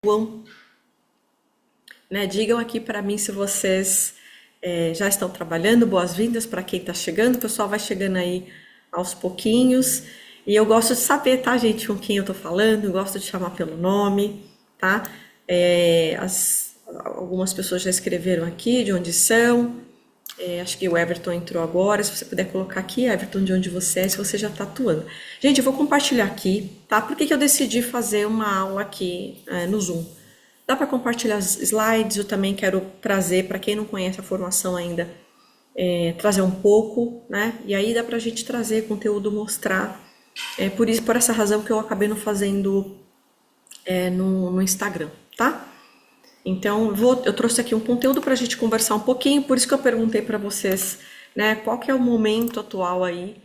atuam, né? Digam aqui para mim se vocês já estão trabalhando. Boas-vindas para quem está chegando. O pessoal vai chegando aí aos pouquinhos. E eu gosto de saber, tá, gente, com quem eu tô falando. Eu gosto de chamar pelo nome, tá? Algumas pessoas já escreveram aqui de onde são. Acho que o Everton entrou agora. Se você puder colocar aqui, Everton, de onde você é, se você já está atuando. Gente, eu vou compartilhar aqui, tá? Por que que eu decidi fazer uma aula aqui no Zoom? Dá para compartilhar os slides, eu também quero trazer, para quem não conhece a formação ainda, trazer um pouco, né? E aí dá para a gente trazer conteúdo, mostrar. Por essa razão que eu acabei não fazendo no Instagram, tá? Então, eu trouxe aqui um conteúdo para a gente conversar um pouquinho, por isso que eu perguntei para vocês, né, qual que é o momento atual aí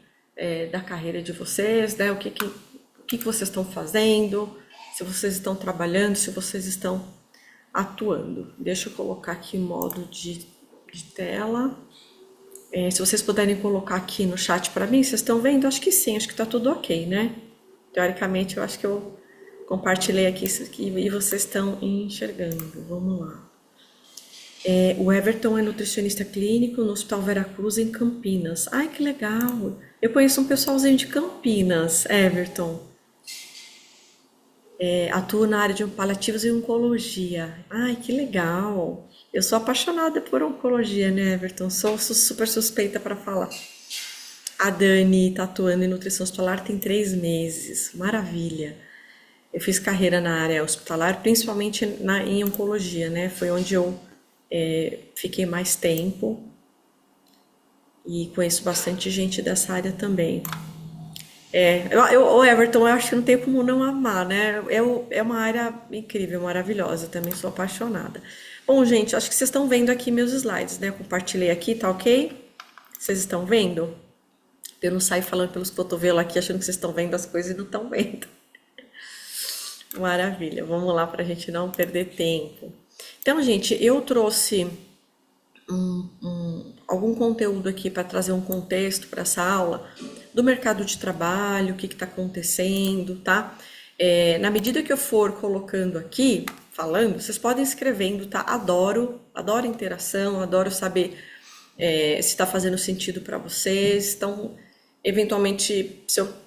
da carreira de vocês, né, o que vocês estão fazendo, se vocês estão trabalhando, se vocês estão atuando. Deixa eu colocar aqui o modo de tela. Se vocês puderem colocar aqui no chat para mim, vocês estão vendo? Acho que sim, acho que está tudo ok, né? Teoricamente, eu acho que eu compartilhei aqui isso aqui e vocês estão enxergando. Vamos lá. O Everton é nutricionista clínico no Hospital Veracruz, em Campinas. Ai, que legal! Eu conheço um pessoalzinho de Campinas, Everton. Atuo na área de paliativos e oncologia. Ai, que legal! Eu sou apaixonada por oncologia, né, Everton? Sou super suspeita para falar. A Dani está atuando em nutrição hospitalar tem 3 meses. Maravilha! Eu fiz carreira na área hospitalar, principalmente em oncologia, né? Foi onde eu fiquei mais tempo e conheço bastante gente dessa área também. O Everton, eu acho que não tem como não amar, né? É uma área incrível, maravilhosa, também sou apaixonada. Bom, gente, acho que vocês estão vendo aqui meus slides, né? Eu compartilhei aqui, tá ok? Vocês estão vendo? Eu não saio falando pelos cotovelos aqui, achando que vocês estão vendo as coisas e não estão vendo. Maravilha, vamos lá para a gente não perder tempo. Então, gente, eu trouxe algum conteúdo aqui para trazer um contexto para essa aula do mercado de trabalho, o que está acontecendo, tá? Na medida que eu for colocando aqui, falando, vocês podem ir escrevendo, tá? Adoro interação, adoro saber se está fazendo sentido para vocês. Então, eventualmente, se eu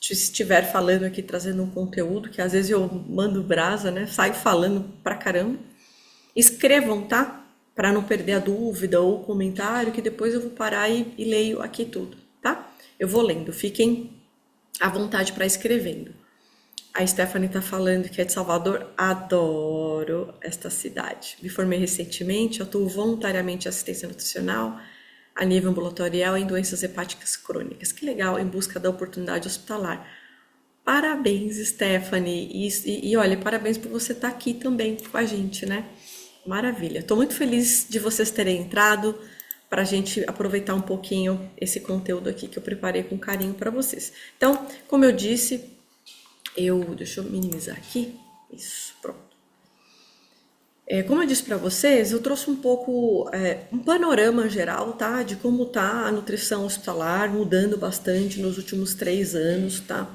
estiver falando aqui, trazendo um conteúdo, que às vezes eu mando brasa, né? Saio falando pra caramba. Escrevam, tá? Para não perder a dúvida ou o comentário, que depois eu vou parar e leio aqui tudo, tá? Eu vou lendo, fiquem à vontade para escrevendo. A Stephanie tá falando que é de Salvador. Adoro esta cidade. Me formei recentemente, atuo voluntariamente em assistência nutricional a nível ambulatorial em doenças hepáticas crônicas. Que legal, em busca da oportunidade hospitalar. Parabéns, Stephanie. E olha, parabéns por você estar aqui também com a gente, né? Maravilha. Estou muito feliz de vocês terem entrado para a gente aproveitar um pouquinho esse conteúdo aqui que eu preparei com carinho para vocês. Então, como eu disse, deixa eu minimizar aqui. Isso, pronto. Como eu disse para vocês, eu trouxe um pouco um panorama geral, tá, de como tá a nutrição hospitalar, mudando bastante nos últimos 3 anos, tá?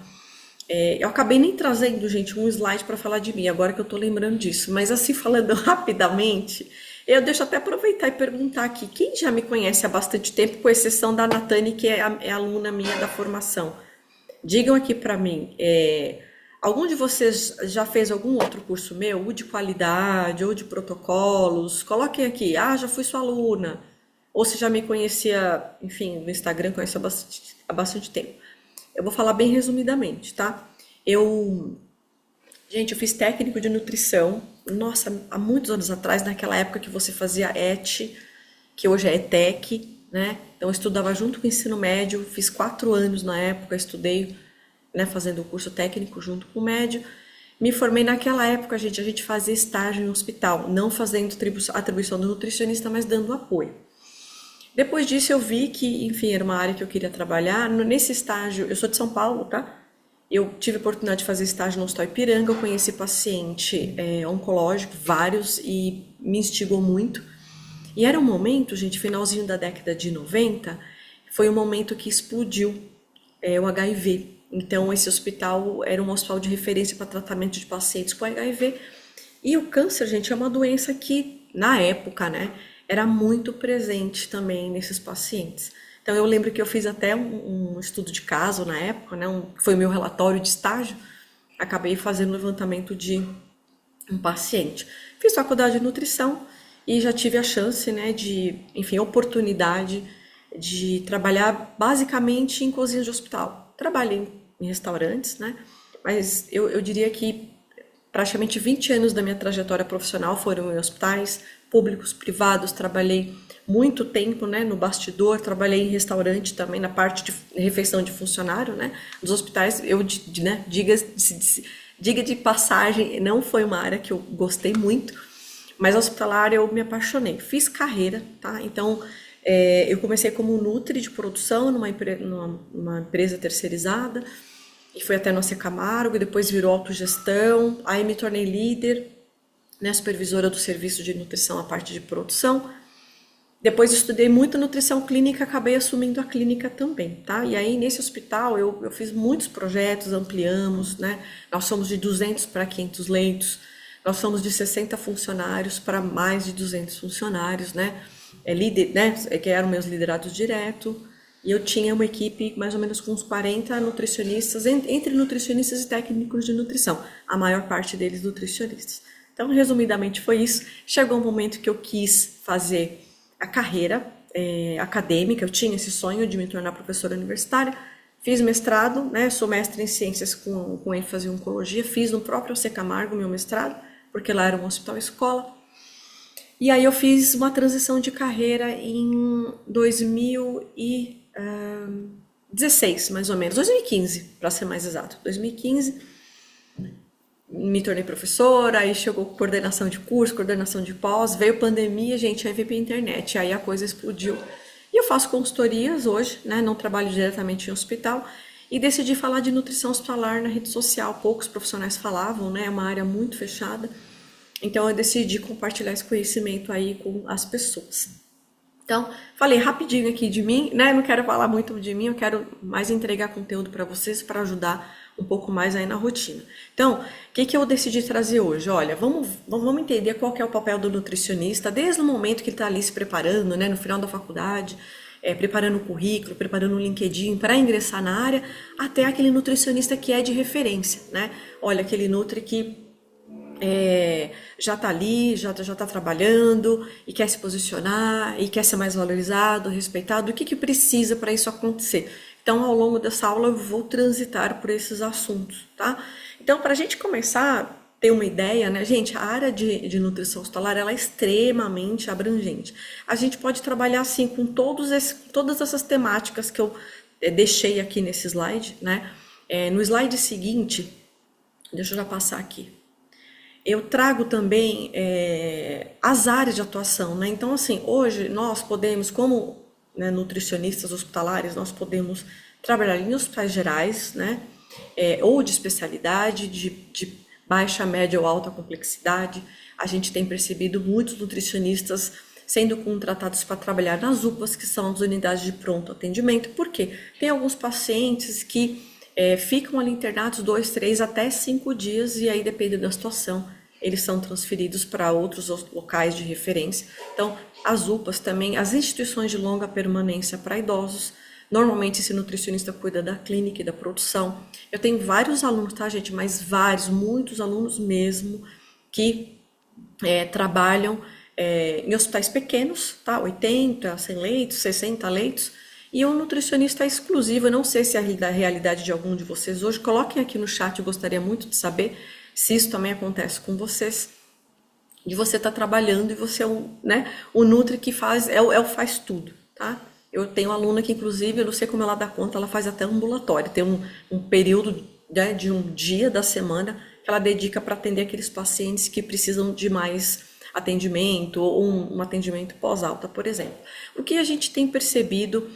Eu acabei nem trazendo, gente, um slide para falar de mim, agora que eu tô lembrando disso, mas assim, falando rapidamente, eu deixo até aproveitar e perguntar aqui, quem já me conhece há bastante tempo, com exceção da Natane, que é aluna minha da formação? Digam aqui para mim, algum de vocês já fez algum outro curso meu, ou de qualidade, ou de protocolos? Coloquem aqui, já fui sua aluna. Ou se já me conhecia, enfim, no Instagram, conhece há bastante tempo. Eu vou falar bem resumidamente, tá? Gente, eu fiz técnico de nutrição, nossa, há muitos anos atrás, naquela época que você fazia ET, que hoje é ETEC, né? Então eu estudava junto com o ensino médio, fiz 4 anos na época, estudei, né, fazendo o curso técnico junto com o médio. Me formei naquela época, gente, a gente fazia estágio em hospital, não fazendo atribuição do nutricionista, mas dando apoio. Depois disso eu vi que, enfim, era uma área que eu queria trabalhar. Nesse estágio, eu sou de São Paulo, tá? Eu tive a oportunidade de fazer estágio no Hospital Ipiranga, eu conheci paciente oncológico, vários, e me instigou muito. E era um momento, gente, finalzinho da década de 90, foi um momento que explodiu o HIV. Então, esse hospital era um hospital de referência para tratamento de pacientes com HIV. E o câncer, gente, é uma doença que, na época, né, era muito presente também nesses pacientes. Então, eu lembro que eu fiz até um estudo de caso na época, né, foi o meu relatório de estágio, acabei fazendo levantamento de um paciente. Fiz faculdade de nutrição e já tive a chance, né, enfim, oportunidade de trabalhar basicamente em cozinhas de hospital. Trabalhei em restaurantes, né, mas eu diria que praticamente 20 anos da minha trajetória profissional foram em hospitais públicos, privados, trabalhei muito tempo, né, no bastidor, trabalhei em restaurante também, na parte de refeição de funcionário, né, dos hospitais, né, diga de passagem, não foi uma área que eu gostei muito, mas hospitalar eu me apaixonei, fiz carreira, tá, então eu comecei como nutri de produção numa empresa terceirizada, e fui até no AC Camargo, e depois virou autogestão, aí me tornei líder, né, supervisora do serviço de nutrição, a parte de produção. Depois estudei muito nutrição clínica, acabei assumindo a clínica também, tá? E aí nesse hospital eu fiz muitos projetos, ampliamos, né? Nós somos de 200 para 500 leitos, nós somos de 60 funcionários para mais de 200 funcionários, né? Líder, né? Que eram meus liderados direto. E eu tinha uma equipe mais ou menos com uns 40 nutricionistas, entre nutricionistas e técnicos de nutrição, a maior parte deles nutricionistas. Então, resumidamente foi isso. Chegou um momento que eu quis fazer a carreira acadêmica, eu tinha esse sonho de me tornar professora universitária, fiz mestrado, né, sou mestre em ciências com ênfase em oncologia, fiz no próprio AC Camargo meu mestrado, porque lá era um hospital-escola. E aí eu fiz uma transição de carreira em 2016, mais ou menos, 2015, para ser mais exato, 2015. Me tornei professora, aí chegou coordenação de curso, coordenação de pós, veio pandemia, gente, aí veio pra internet, aí a coisa explodiu. E eu faço consultorias hoje, né, não trabalho diretamente em hospital, e decidi falar de nutrição hospitalar na rede social. Poucos profissionais falavam, né, é uma área muito fechada, então eu decidi compartilhar esse conhecimento aí com as pessoas. Então, falei rapidinho aqui de mim, né? Não quero falar muito de mim, eu quero mais entregar conteúdo para vocês para ajudar um pouco mais aí na rotina. Então, o que eu decidi trazer hoje? Olha, vamos entender qual que é o papel do nutricionista desde o momento que ele está ali se preparando, né? No final da faculdade, preparando o currículo, preparando o LinkedIn para ingressar na área, até aquele nutricionista que é de referência, né? Olha, aquele nutri que já está ali, já está trabalhando e quer se posicionar e quer ser mais valorizado, respeitado. O que precisa para isso acontecer? Então, ao longo dessa aula, eu vou transitar por esses assuntos, tá? Então, para a gente começar a ter uma ideia, né, gente, a área de nutrição hospitalar ela é extremamente abrangente. A gente pode trabalhar assim com todas essas temáticas que eu deixei aqui nesse slide, né? No slide seguinte, deixa eu já passar aqui. Eu trago também as áreas de atuação, né? Então, assim, hoje nós podemos, como né, nutricionistas hospitalares, nós podemos trabalhar em hospitais gerais, né? Ou de especialidade, de baixa, média ou alta complexidade. A gente tem percebido muitos nutricionistas sendo contratados para trabalhar nas UPAs, que são as unidades de pronto atendimento. Por quê? Tem alguns pacientes que ficam ali internados 2, 3 até 5 dias e aí depende da situação, eles são transferidos para outros locais de referência. Então, as UPAs também, as instituições de longa permanência para idosos, normalmente esse nutricionista cuida da clínica e da produção. Eu tenho vários alunos, tá, gente? Mas vários, muitos alunos mesmo, que trabalham em hospitais pequenos, tá? 80, 100 leitos, 60 leitos, e um nutricionista exclusivo. Eu não sei se é a realidade de algum de vocês hoje, coloquem aqui no chat, eu gostaria muito de saber se isso também acontece com vocês, de você estar trabalhando e você é o nutri que faz, faz tudo, tá? Eu tenho uma aluna que, inclusive, eu não sei como ela dá conta, ela faz até ambulatório, tem um período, né, de um dia da semana que ela dedica para atender aqueles pacientes que precisam de mais atendimento, ou um atendimento pós-alta, por exemplo. O que a gente tem percebido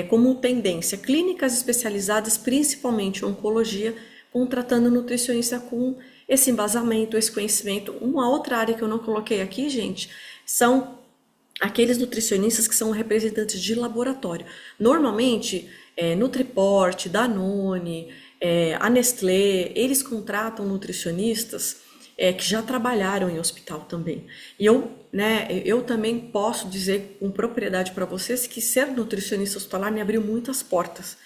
como tendência, clínicas especializadas, principalmente em oncologia, contratando nutricionista com esse embasamento, esse conhecimento. Uma outra área que eu não coloquei aqui, gente, são aqueles nutricionistas que são representantes de laboratório. Normalmente, Nutriport, Danone, a Nestlé, eles contratam nutricionistas que já trabalharam em hospital também. E eu, né, eu também posso dizer com propriedade para vocês que ser nutricionista hospitalar me abriu muitas portas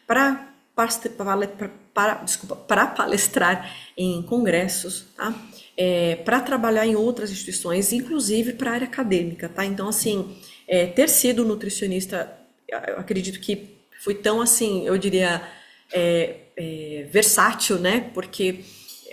para para palestrar em congressos, tá? Para trabalhar em outras instituições, inclusive para a área acadêmica, tá? Então, assim, ter sido nutricionista, eu acredito que fui tão, assim, eu diria, versátil, né? Porque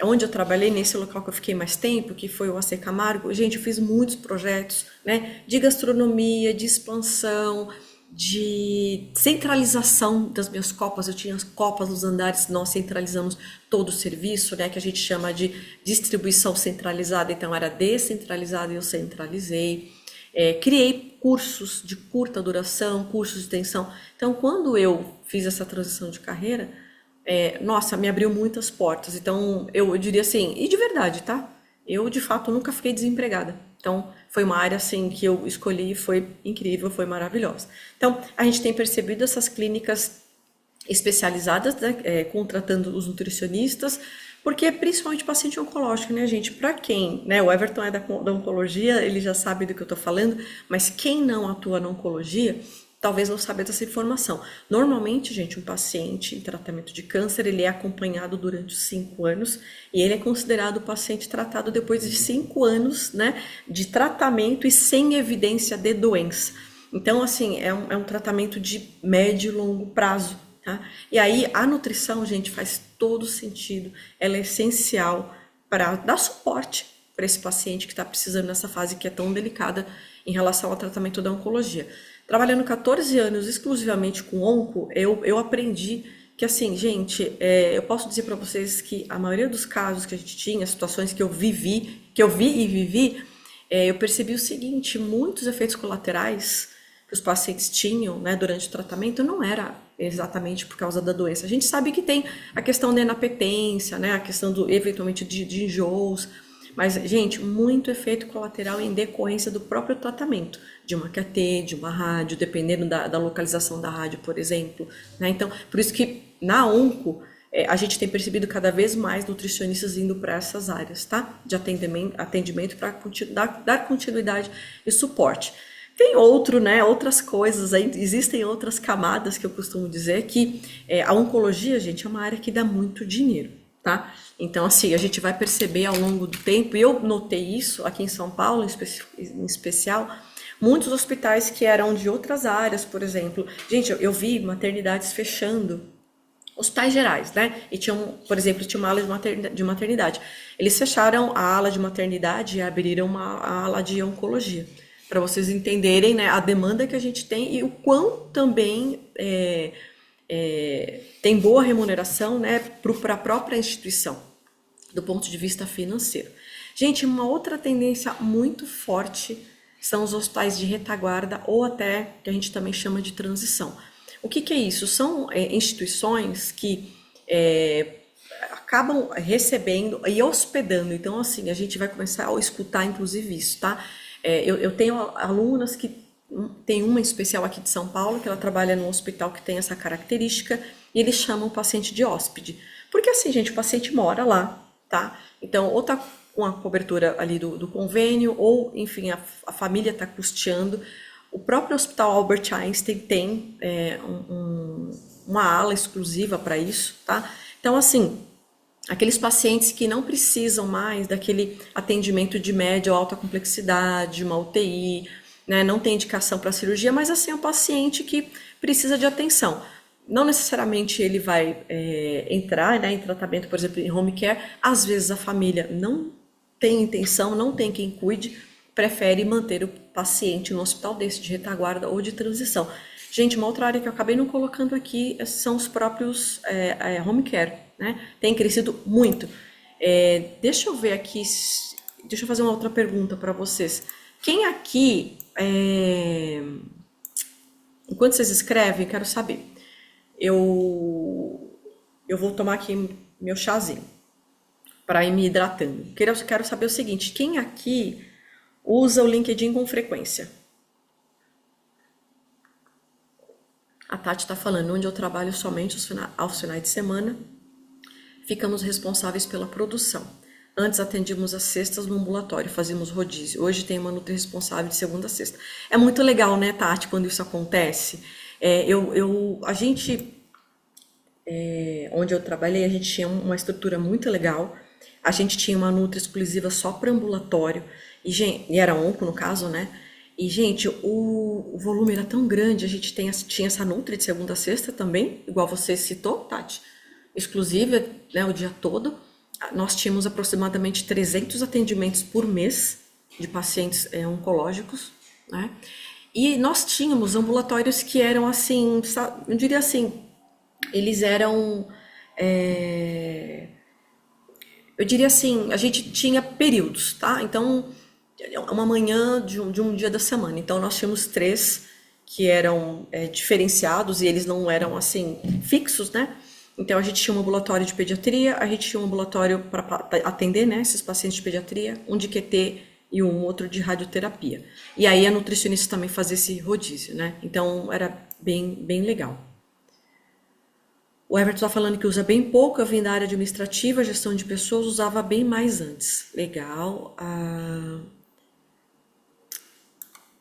onde eu trabalhei, nesse local que eu fiquei mais tempo, que foi o AC Camargo, gente, eu fiz muitos projetos, né? De gastronomia, de expansão, de centralização das minhas copas. Eu tinha as copas nos andares, nós centralizamos todo o serviço, né, que a gente chama de distribuição centralizada, então era descentralizada e eu centralizei. Criei cursos de curta duração, cursos de extensão. Então, quando eu fiz essa transição de carreira, nossa, me abriu muitas portas. Então, eu diria assim, e de verdade, tá? Eu, de fato, nunca fiquei desempregada. Então, foi uma área assim que eu escolhi, foi incrível, foi maravilhosa. Então, a gente tem percebido essas clínicas especializadas, né, contratando os nutricionistas, porque principalmente paciente oncológico, né, gente? Para quem, né? O Everton é da oncologia, ele já sabe do que eu tô falando, mas quem não atua na oncologia, talvez não saiba dessa informação. Normalmente, gente, um paciente em tratamento de câncer, ele é acompanhado durante os 5 anos e ele é considerado paciente tratado depois de 5 anos, né, de tratamento e sem evidência de doença. Então, assim, é um tratamento de médio e longo prazo, tá? E aí, a nutrição, gente, faz todo sentido. Ela é essencial para dar suporte para esse paciente que está precisando nessa fase que é tão delicada em relação ao tratamento da oncologia. Trabalhando 14 anos exclusivamente com onco, eu aprendi que, assim, gente, eu posso dizer para vocês que a maioria dos casos que a gente tinha, situações que eu vi e vivi, eu percebi o seguinte: muitos efeitos colaterais que os pacientes tinham, né, durante o tratamento não era exatamente por causa da doença. A gente sabe que tem a questão da inapetência, né, a questão do eventualmente de enjoos, mas, gente, muito efeito colateral em decorrência do próprio tratamento, de uma QT, de uma rádio, dependendo da localização da rádio, por exemplo, né? Então, por isso que na onco, a gente tem percebido cada vez mais nutricionistas indo para essas áreas, tá? De atendimento para dar continuidade e suporte. Tem né, outras coisas aí, existem outras camadas que eu costumo dizer que a oncologia, gente, é uma área que dá muito dinheiro, tá? Então, assim, a gente vai perceber ao longo do tempo, e eu notei isso aqui em São Paulo, em especial, muitos hospitais que eram de outras áreas, por exemplo. Gente, eu vi maternidades fechando, hospitais gerais, né? E tinham, por exemplo, tinha uma ala de maternidade. Eles fecharam a ala de maternidade e abriram a ala de oncologia, para vocês entenderem, né, a demanda que a gente tem e o quão também tem boa remuneração, né, para a própria instituição, do ponto de vista financeiro. Gente, uma outra tendência muito forte são os hospitais de retaguarda ou até que a gente também chama de transição. O que é isso? São instituições que acabam recebendo e hospedando. Então, assim, a gente vai começar a escutar, inclusive, isso, tá? Eu tenho alunas que tem uma em especial aqui de São Paulo, que ela trabalha num hospital que tem essa característica, e eles chamam o paciente de hóspede. Porque assim, gente, o paciente mora lá, tá? Então, ou tá com a cobertura ali do convênio, ou, enfim, a família tá custeando. O próprio Hospital Albert Einstein tem uma ala exclusiva para isso, tá? Então, assim, aqueles pacientes que não precisam mais daquele atendimento de média ou alta complexidade, uma UTI, né, não tem indicação para cirurgia, mas assim é um paciente que precisa de atenção. Não necessariamente ele vai entrar, né, em tratamento, por exemplo, em home care. Às vezes a família não tem intenção, não tem quem cuide, prefere manter o paciente no hospital desse de retaguarda ou de transição. Gente, uma outra área que eu acabei não colocando aqui são os próprios home care, né? Tem crescido muito. Deixa eu ver aqui, deixa eu fazer uma outra pergunta para vocês. Quem aqui, enquanto vocês escrevem, quero saber. Eu vou tomar aqui meu chazinho para ir me hidratando. Quero saber o seguinte: quem aqui usa o LinkedIn com frequência? A Tati está falando, onde eu trabalho somente aos finais de semana, ficamos responsáveis pela produção. Antes atendíamos às sextas no ambulatório, fazíamos rodízio. Hoje tem uma nutri responsável de segunda a sexta. É muito legal, né, Tati, quando isso acontece. A gente, onde eu trabalhei, a gente tinha uma estrutura muito legal. A gente tinha uma nutri exclusiva só para ambulatório. E era onco, no caso, né? E, gente, o volume era tão grande, a gente tinha essa nutri de segunda a sexta também, igual você citou, Tati, exclusiva, né, o dia todo. Nós tínhamos aproximadamente 300 atendimentos por mês de pacientes oncológicos, né? E nós tínhamos ambulatórios que eram assim, eu diria assim, eles eram, é, eu diria assim, a gente tinha períodos, tá? Então, uma manhã de um dia da semana. Então, nós tínhamos três que eram diferenciados e eles não eram assim fixos, né? Então, a gente tinha um ambulatório de pediatria, a gente tinha um ambulatório para atender, né, esses pacientes de pediatria, um de QT e um outro de radioterapia. E aí a nutricionista também fazia esse rodízio, né? Então, era bem legal. O Everton está falando que usa bem pouco, eu vim da área administrativa, gestão de pessoas, usava bem mais antes. Legal.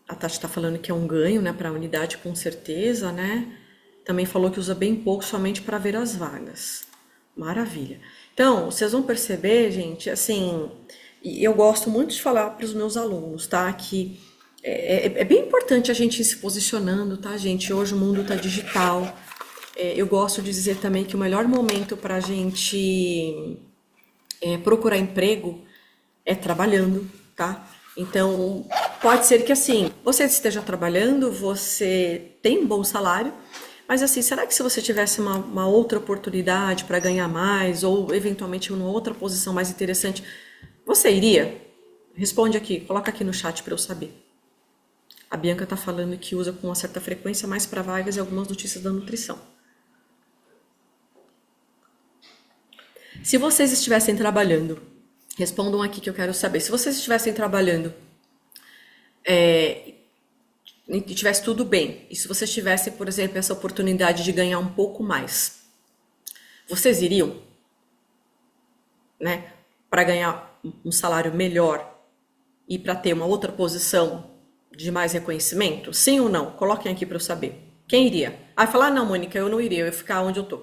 A Tati está falando que é um ganho, né, para a unidade, com certeza, né? Também falou que usa bem pouco, somente para ver as vagas. Maravilha. Então, vocês vão perceber, gente, assim, e eu gosto muito de falar para os meus alunos, tá? Que é bem importante a gente ir se posicionando, tá, gente? Hoje o mundo tá digital. Eu gosto de dizer também que o melhor momento para a gente procurar emprego é trabalhando, tá? Então, pode ser que assim, você esteja trabalhando, você tem um bom salário, mas assim, será que se você tivesse uma outra oportunidade para ganhar mais, ou eventualmente uma outra posição mais interessante, você iria? Responde aqui, coloca aqui no chat para eu saber. A Bianca tá falando que usa com uma certa frequência mais para vagas e algumas notícias da nutrição. Se vocês estivessem trabalhando, respondam aqui que eu quero saber. Se vocês estivessem trabalhando e tivesse tudo bem, e se vocês tivessem, por exemplo, essa oportunidade de ganhar um pouco mais, vocês iriam, né, para ganhar um salário melhor e para ter uma outra posição de mais reconhecimento? Sim ou não? Coloquem aqui para eu saber. Quem iria? Aí falar, não, Mônica, eu não iria, eu ia ficar onde eu tô.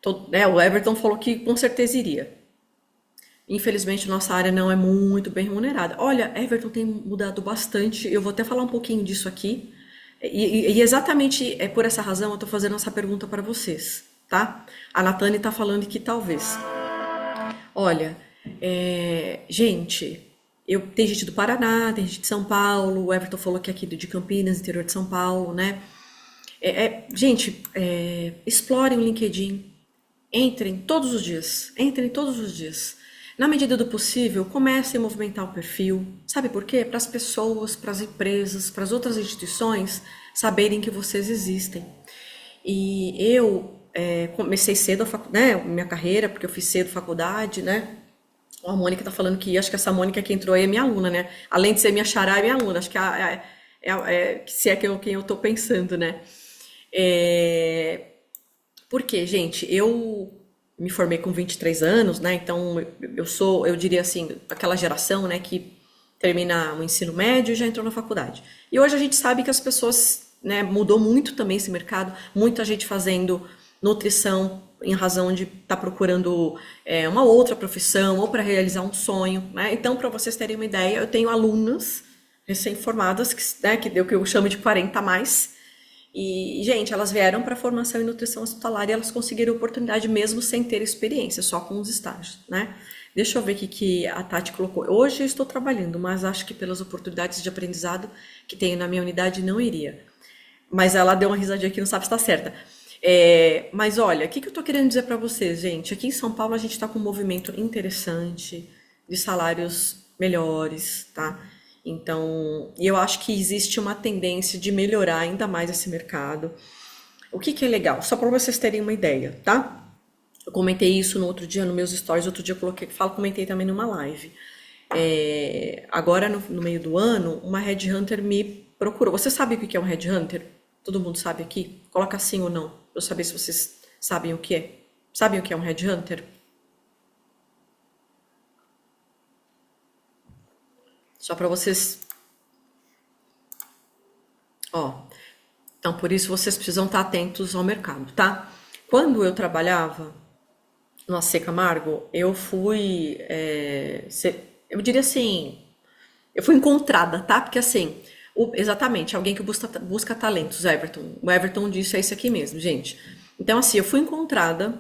O Everton falou que com certeza iria. Infelizmente, nossa área não é muito bem remunerada. Olha, Everton tem mudado bastante. Eu vou até falar um pouquinho disso aqui. E exatamente por essa razão eu estou fazendo essa pergunta para vocês, tá? A Natane está falando que talvez. Olha, gente, tem gente do Paraná, tem gente de São Paulo. O Everton falou que é aqui de Campinas, interior de São Paulo, né? Gente, explorem o LinkedIn. Entrem todos os dias. Entrem todos os dias. Na medida do possível, comecem a movimentar o perfil. Sabe por quê? Para as pessoas, para as empresas, para as outras instituições saberem que vocês existem. E eu comecei cedo né, minha carreira, porque eu fiz cedo faculdade, né? A Mônica tá falando que acho que essa Mônica que entrou aí é minha aluna, né? Além de ser minha xará, é minha aluna. Acho que se é quem eu tô pensando, né? Porque, gente, eu me formei com 23 anos, né? Então eu diria assim, aquela geração, né, que termina o ensino médio e já entrou na faculdade. E hoje a gente sabe que as pessoas, né, mudou muito também esse mercado, muita gente fazendo nutrição em razão de estar procurando uma outra profissão ou para realizar um sonho, né? Então, para vocês terem uma ideia, eu tenho alunas recém-formadas, né, que deu o que eu chamo de 40 a mais. E, gente, elas vieram para formação em nutrição hospitalar e elas conseguiram oportunidade mesmo sem ter experiência, só com os estágios, né? Deixa eu ver o que a Tati colocou. Hoje eu estou trabalhando, mas acho que pelas oportunidades de aprendizado que tenho na minha unidade não iria. Mas ela deu uma risadinha aqui, não sabe se está certa. Mas olha, o que eu estou querendo dizer para vocês, gente? Aqui em São Paulo a gente está com um movimento interessante de salários melhores, tá? Então, eu acho que existe uma tendência de melhorar ainda mais esse mercado. O que é legal? Só para vocês terem uma ideia, tá? Eu comentei isso no outro dia, nos meus stories, outro dia eu comentei também numa live. Agora, no meio do ano, uma headhunter me procurou. Você sabe o que é um headhunter? Todo mundo sabe aqui? Coloca sim ou não, para eu saber se vocês sabem o que é. Sabem o que é um headhunter? Só para vocês, ó. Então, por isso vocês precisam estar atentos ao mercado, tá? Quando eu trabalhava no AC Camargo, eu fui, eu diria assim, eu fui encontrada, tá? Porque assim, exatamente, alguém que busca talentos, Everton. O Everton disse é isso aqui mesmo, gente. Então, assim, eu fui encontrada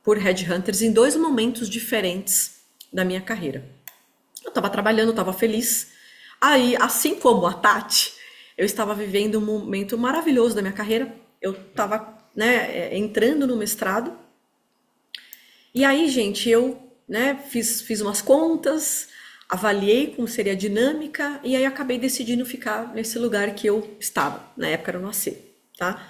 por headhunters em dois momentos diferentes da minha carreira. Eu estava trabalhando, eu estava feliz. Aí, assim como a Tati, eu estava vivendo um momento maravilhoso da minha carreira. Eu estava, né, entrando no mestrado. E aí, gente, eu, né, fiz umas contas, avaliei como seria a dinâmica e aí acabei decidindo ficar nesse lugar que eu estava. Na época era no AC, tá?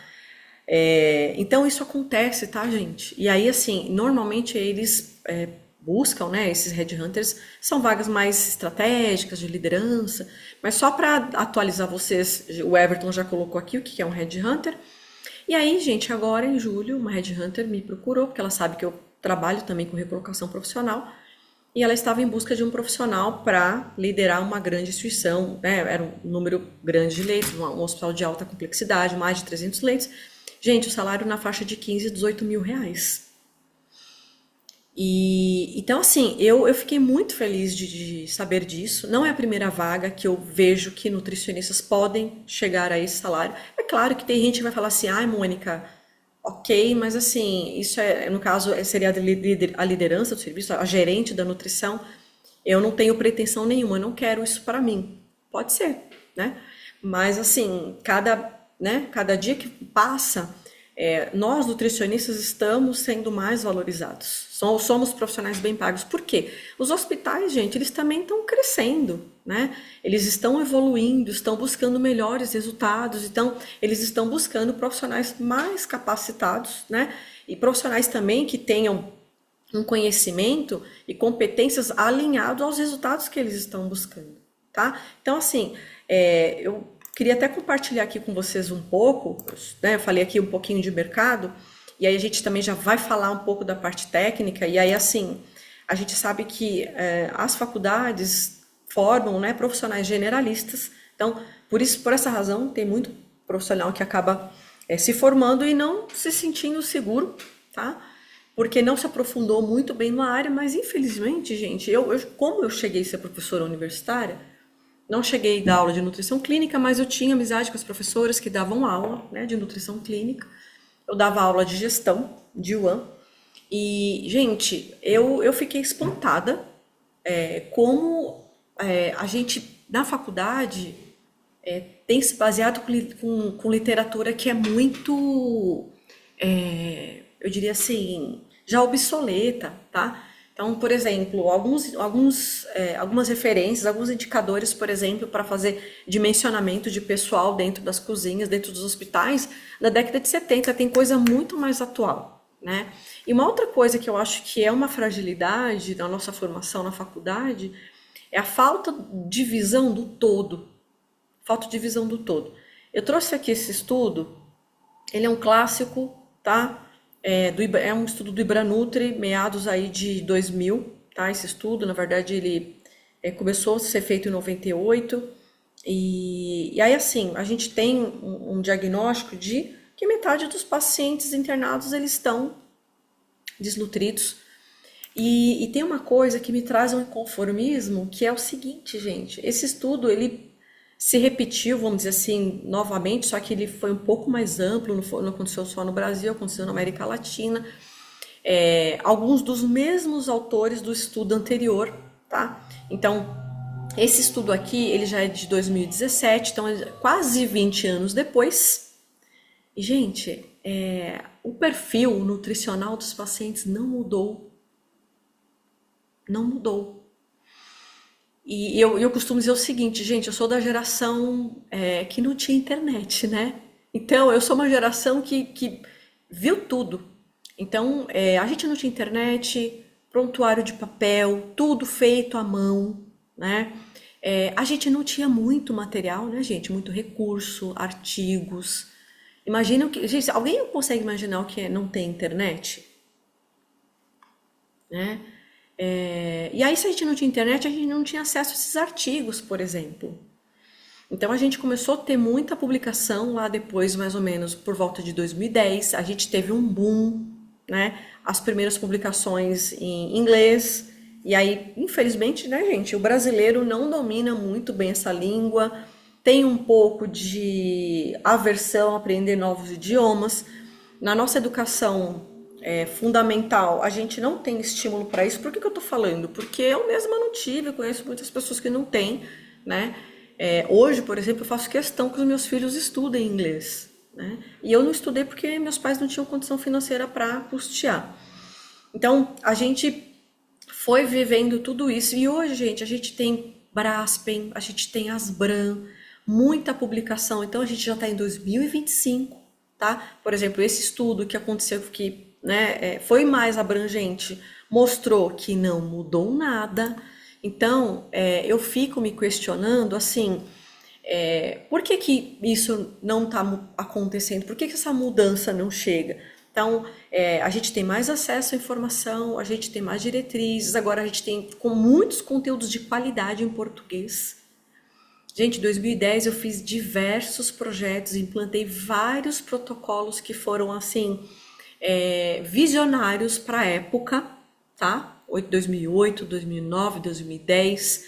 Então isso acontece, tá, gente? E aí, assim, normalmente eles buscam, né, esses headhunters, são vagas mais estratégicas, de liderança, mas só para atualizar vocês, o Everton já colocou aqui o que é um headhunter. E aí, gente, agora em julho, uma headhunter me procurou, porque ela sabe que eu trabalho também com recolocação profissional, e ela estava em busca de um profissional para liderar uma grande instituição, né? Era um número grande de leitos, um hospital de alta complexidade, mais de 300 leitos. Gente, o salário na faixa de 15 a 18 mil reais. E então, assim, eu fiquei muito feliz de saber disso. Não é a primeira vaga que eu vejo que nutricionistas podem chegar a esse salário. É claro que tem gente que vai falar assim, ai, Mônica, ok, mas assim, isso no caso, seria a liderança do serviço, a gerente da nutrição. Eu não tenho pretensão nenhuma, eu não quero isso para mim. Pode ser, né? Mas assim, cada dia que passa, nós nutricionistas estamos sendo mais valorizados. Somos profissionais bem pagos. Por quê? Os hospitais, gente, eles também estão crescendo, né? Eles estão evoluindo, estão buscando melhores resultados, então eles estão buscando profissionais mais capacitados, né? E profissionais também que tenham um conhecimento e competências alinhados aos resultados que eles estão buscando, tá? Então, assim, eu queria até compartilhar aqui com vocês um pouco, né? Eu falei aqui um pouquinho de mercado, e aí a gente também já vai falar um pouco da parte técnica, e aí, assim, a gente sabe que as faculdades formam, né, profissionais generalistas, então, por essa razão, tem muito profissional que acaba se formando e não se sentindo seguro, tá? Porque não se aprofundou muito bem na área, mas infelizmente, gente, como eu cheguei a ser professora universitária, não cheguei a dar aula de nutrição clínica, mas eu tinha amizade com as professoras que davam aula, né, de nutrição clínica. Eu dava aula de gestão, de UAN. E, gente, eu fiquei espantada como a gente, na faculdade, tem se baseado com literatura que é muito, eu diria assim, já obsoleta, tá? Então, por exemplo, algumas referências, alguns indicadores, por exemplo, para fazer dimensionamento de pessoal dentro das cozinhas, dentro dos hospitais, na década de 70 tem coisa muito mais atual, né? E uma outra coisa que eu acho que é uma fragilidade da nossa formação na faculdade é a falta de visão do todo. Falta de visão do todo. Eu trouxe aqui esse estudo, ele é um clássico, tá? É um estudo do Ibranutri, meados aí de 2000, tá? Esse estudo, na verdade, ele começou a ser feito em 98. E aí, assim, a gente tem um diagnóstico de que metade dos pacientes internados, eles estão desnutridos. E tem uma coisa que me traz um inconformismo, que é o seguinte, gente, esse estudo, ele se repetiu, vamos dizer assim, novamente, só que ele foi um pouco mais amplo, não aconteceu só no Brasil, aconteceu na América Latina. Alguns dos mesmos autores do estudo anterior, tá? Então, esse estudo aqui, ele já é de 2017, então quase 20 anos depois. E, gente, o perfil nutricional dos pacientes não mudou. Não mudou. E eu costumo dizer o seguinte, gente, eu sou da geração que não tinha internet, né? Então, eu sou uma geração que viu tudo. Então, a gente não tinha internet, prontuário de papel, tudo feito à mão, né? A gente não tinha muito material, né, gente? Muito recurso, artigos. Imagina o que... Gente, alguém consegue imaginar o que é não ter internet? Né? E aí, se a gente não tinha internet, a gente não tinha acesso a esses artigos, por exemplo. Então a gente começou a ter muita publicação lá depois, mais ou menos por volta de 2010. A gente teve um boom, né? As primeiras publicações em inglês. E aí, infelizmente, né, gente, o brasileiro não domina muito bem essa língua, tem um pouco de aversão a aprender novos idiomas. Na nossa educação fundamental, a gente não tem estímulo para isso. Por que que eu tô falando? Porque eu mesma não tive, eu conheço muitas pessoas que não têm, né? Hoje, por exemplo, eu faço questão que os meus filhos estudem inglês, né? E eu não estudei porque meus pais não tinham condição financeira para custear. Então, a gente foi vivendo tudo isso. E hoje, gente, a gente tem Braskem, a gente tem Asbram, muita publicação. Então, a gente já está em 2025, tá? Por exemplo, esse estudo que aconteceu, que, né, foi mais abrangente, mostrou que não mudou nada. Então, eu fico me questionando, assim, por que que isso não está acontecendo? Por que que essa mudança não chega? Então, a gente tem mais acesso à informação, a gente tem mais diretrizes, agora a gente tem com muitos conteúdos de qualidade em português. Gente, em 2010 eu fiz diversos projetos, implantei vários protocolos que foram assim visionários para a época, tá? 2008, 2009, 2010.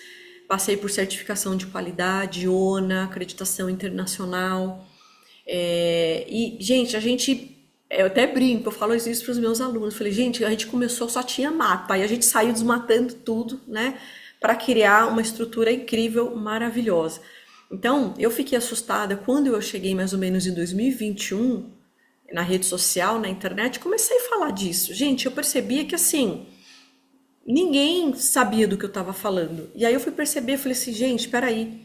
Passei por certificação de qualidade, ONA, acreditação internacional. E, gente, eu até brinco, eu falo isso para os meus alunos. Falei, gente, a gente começou, só tinha mato, aí a gente saiu desmatando tudo, né? Para criar uma estrutura incrível, maravilhosa. Então, eu fiquei assustada quando eu cheguei mais ou menos em 2021, na rede social, na internet, comecei a falar disso. Gente, eu percebia que assim, ninguém sabia do que eu estava falando. E aí eu fui perceber, falei assim, gente, peraí.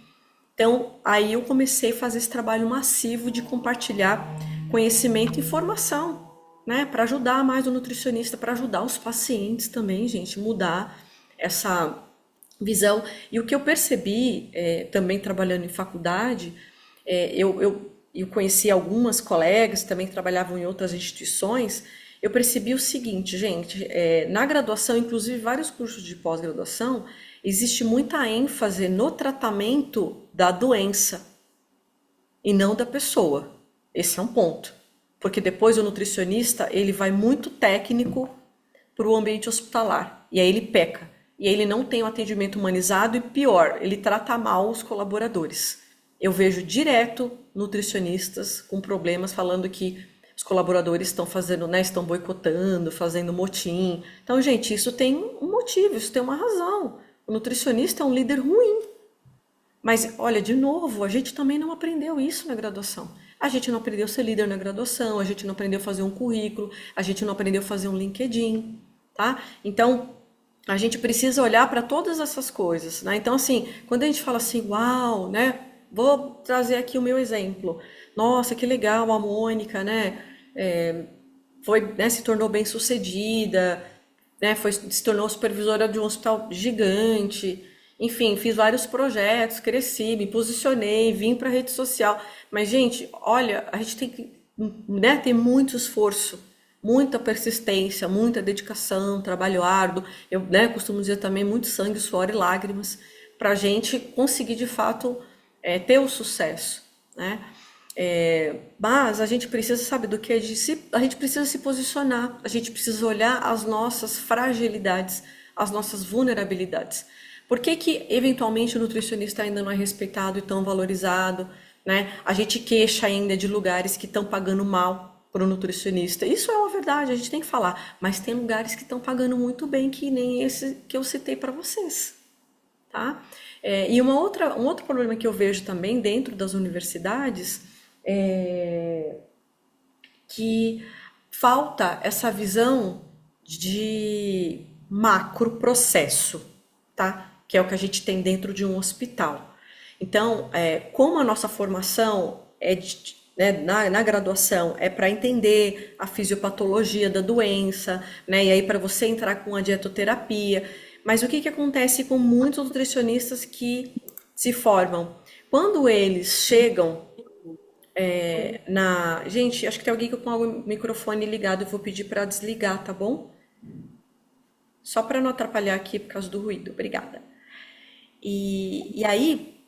Então, aí eu comecei a fazer esse trabalho massivo de compartilhar conhecimento e informação, né, para ajudar mais o nutricionista, para ajudar os pacientes também, gente, mudar essa visão. E o que eu percebi, também trabalhando em faculdade, eu conheci algumas colegas que também trabalhavam em outras instituições. Eu percebi o seguinte, gente, na graduação, inclusive vários cursos de pós-graduação, existe muita ênfase no tratamento da doença e não da pessoa. Esse é um ponto. Porque depois o nutricionista, ele vai muito técnico para o ambiente hospitalar. E aí ele peca. E aí ele não tem um atendimento humanizado e pior, ele trata mal os colaboradores. Eu vejo direto nutricionistas com problemas falando que os colaboradores estão fazendo, né, estão boicotando, fazendo motim. Então, gente, isso tem um motivo, isso tem uma razão. O nutricionista é um líder ruim. Mas, olha, de novo, a gente também não aprendeu isso na graduação. A gente não aprendeu a ser líder na graduação, a gente não aprendeu a fazer um currículo, a gente não aprendeu a fazer um LinkedIn, tá? Então, a gente precisa olhar para todas essas coisas, né? Então, assim, quando a gente fala assim, uau, né? Vou trazer aqui o meu exemplo. Nossa, que legal, a Mônica, né? Foi, né, se tornou bem sucedida, né, se tornou supervisora de um hospital gigante. Enfim, fiz vários projetos, cresci, me posicionei, vim para a rede social. Mas, gente, olha, a gente tem que, né, ter muito esforço, muita persistência, muita dedicação, trabalho árduo. Eu, né, costumo dizer também muito sangue, suor e lágrimas para a gente conseguir de fato ter o sucesso, né? Mas a gente precisa, sabe do que? A gente precisa se posicionar, a gente precisa olhar as nossas fragilidades, as nossas vulnerabilidades. Por que que eventualmente o nutricionista ainda não é respeitado e tão valorizado, né? A gente queixa ainda de lugares que estão pagando mal para o nutricionista. Isso é uma verdade, a gente tem que falar. Mas tem lugares que estão pagando muito bem, que nem esse que eu citei para vocês, tá? E um outro problema que eu vejo também dentro das universidades que falta essa visão de macro processo, tá? Que é o que a gente tem dentro de um hospital. Então, como a nossa formação né, na graduação é para entender a fisiopatologia da doença, né? E aí para você entrar com a dietoterapia. Mas o que que acontece com muitos nutricionistas que se formam? Quando eles chegam Gente, acho que tem alguém com o microfone ligado, eu vou pedir para desligar, tá bom? Só para não atrapalhar aqui por causa do ruído. Obrigada. E aí,